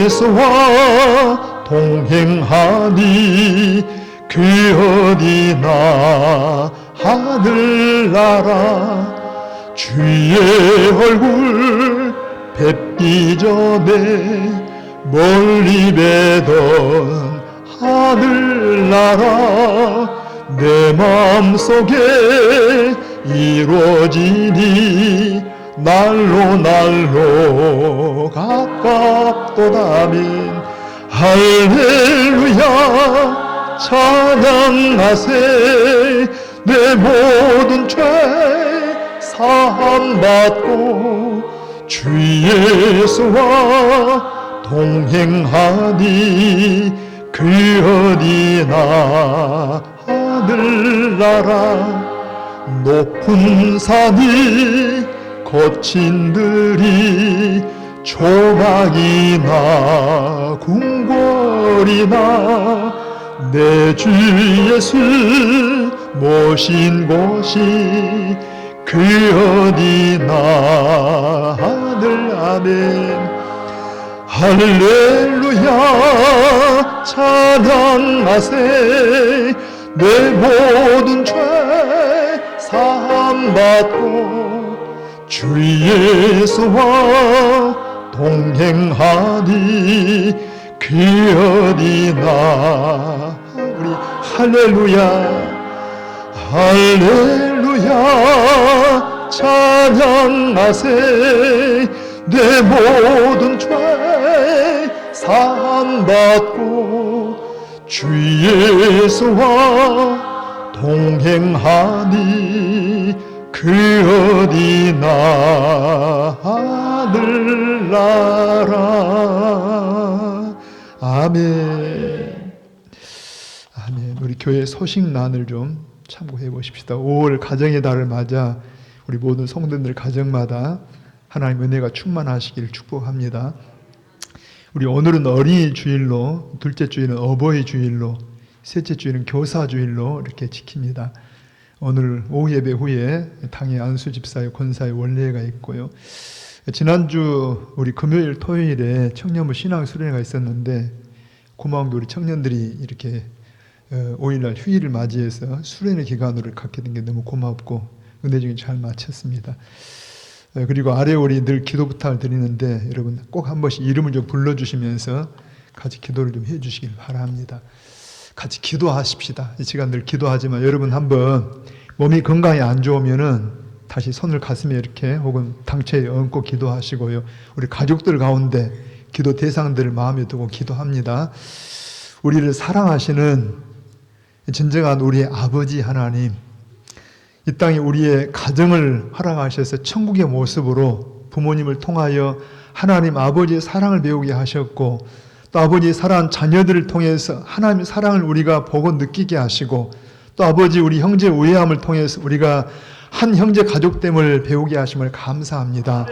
예수와 동행하니 그 어디나 하늘나라 주의 얼굴 뵙기 전에 멀리 뵈던 하늘나라 내 마음속에 이루어지니 날로 날로 가깝도다민 할렐루야 찬양하세. 내 모든 죄 사함받고 주 예수와 동행하니 그 어디나 하늘나라 높은 산이 거친 들이 조각이나 궁궐이나 내 주 예수 모신 곳이 그 어디나 하늘 아멘. 할렐루야 찬양하세. 내 모든 죄 사함받고 주 예수와 동행하니 그 어디나 우리 할렐루야 할렐루야 할렐루야 찬양하세 내 모든 죄 사함받고 주 예수와 동행하니 그 어디나 하늘나라. 아멘. 아멘. 우리 교회 소식란을 좀 참고해 보십시다. 5월 가정의 달을 맞아 우리 모든 성도들 가정마다 하나님 은혜가 충만하시기를 축복합니다. 우리 오늘은 어린이 주일로, 둘째 주일은 어버이 주일로, 셋째 주일은 교사 주일로 이렇게 지킵니다. 오늘 오후 예배 후에 당의 안수 집사의 권사의 원례가 있고요. 지난주 우리 금요일 토요일에 청년부 신앙 수련회가 있었는데 고마운 게 우리 청년들이 이렇게 5일날 휴일을 맞이해서 수련회 기간으로 갖게 된 게 너무 고맙고 은혜중에 잘 마쳤습니다. 그리고 아래 우리 늘 기도 부탁을 드리는데 여러분 꼭 한 번씩 이름을 좀 불러주시면서 같이 기도를 좀 해주시길 바랍니다. 같이 기도하십시다. 이 시간 늘 기도하지만 여러분 한번 몸이 건강히 안 좋으면은 다시 손을 가슴에 이렇게 혹은 당체에 얹고 기도하시고요. 우리 가족들 가운데 기도 대상들을 마음에 두고 기도합니다. 우리를 사랑하시는 진정한 우리의 아버지 하나님, 이 땅에 우리의 가정을 허락하셔서 천국의 모습으로 부모님을 통하여 하나님 아버지의 사랑을 배우게 하셨고 또 아버지의 사랑한 자녀들을 통해서 하나님의 사랑을 우리가 보고 느끼게 하시고 또 아버지 우리 형제 우애함을 통해서 우리가 한 형제 가족됨을 배우게 하심을 감사합니다.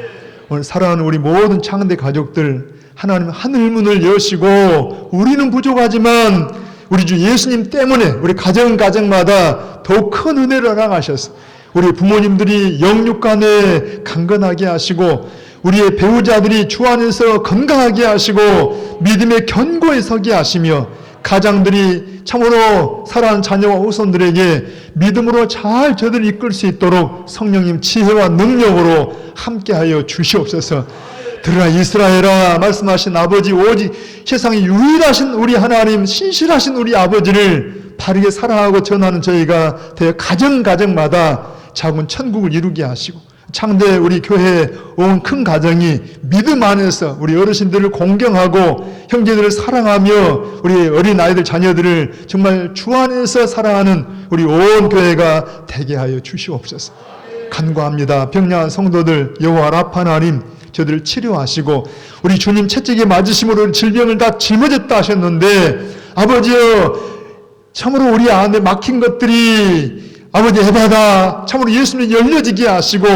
오늘 사랑하는 우리 모든 창대 가족들 하나님 하늘문을 여시고 우리는 부족하지만 우리 주 예수님 때문에 우리 가정마다 더욱 큰 은혜를 허락하셔서 우리 부모님들이 영육간에 강건하게 하시고 우리의 배우자들이 주 안에서 건강하게 하시고 믿음의 견고에 서게 하시며 가장들이 참으로 사랑하는 자녀와 후손들에게 믿음으로 잘 저들을 이끌 수 있도록 성령님 지혜와 능력으로 함께하여 주시옵소서. 들으라 이스라엘아 말씀하신 아버지 오직 세상에 유일하신 우리 하나님 신실하신 우리 아버지를 바르게 사랑하고 전하는 저희가 되어 가정마다 작은 천국을 이루게 하시고 창대 우리 교회 온 큰 가정이 믿음 안에서 우리 어르신들을 공경하고 형제들을 사랑하며 우리 어린아이들 자녀들을 정말 주 안에서 사랑하는 우리 온 교회가 되게 하여 주시옵소서. 간구합니다. 병량한 성도들 여호와 라파 하나님 저들을 치료하시고 우리 주님 채찍에 맞으심으로 질병을 다 짊어졌다 하셨는데 아버지여 참으로 우리 안에 막힌 것들이 아버지 해바다 참으로 예수님 열려지게 하시고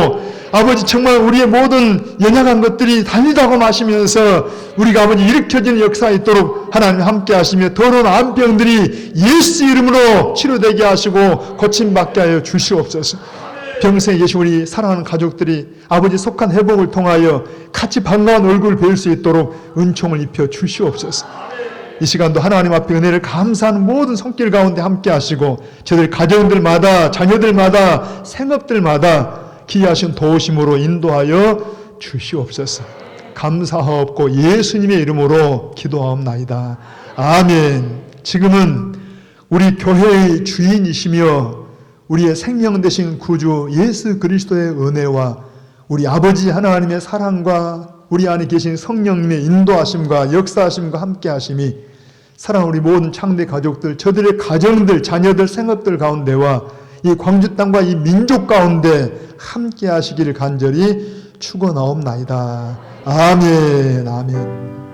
아버지 정말 우리의 모든 연약한 것들이 달리다고 마시면서 우리가 아버지 일으켜지는 역사 있도록 하나님 함께 하시며 더러운 암병들이 예수 이름으로 치료되게 하시고 고침받게 하여 주시옵소서. 평생에 계신 우리 사랑하는 가족들이 아버지 속한 회복을 통하여 같이 반가운 얼굴을 뵐 수 있도록 은총을 입혀 주시옵소서. 이 시간도 하나님 앞에 은혜를 감사하는 모든 손길 가운데 함께 하시고 저들 가정들마다 자녀들마다 생업들마다 기이하신 도우심으로 인도하여 주시옵소서. 감사하옵고 예수님의 이름으로 기도하옵나이다. 아멘. 지금은 우리 교회의 주인이시며 우리의 생명 되신 구주 예수 그리스도의 은혜와 우리 아버지 하나님의 사랑과 우리 안에 계신 성령님의 인도하심과 역사하심과 함께 하심이 사랑하는 우리 모든 창대 가족들, 저들의 가정들, 자녀들, 생업들 가운데와 이 광주 땅과 이 민족 가운데 함께 하시기를 간절히 축원하옵나이다. 아멘. 아멘.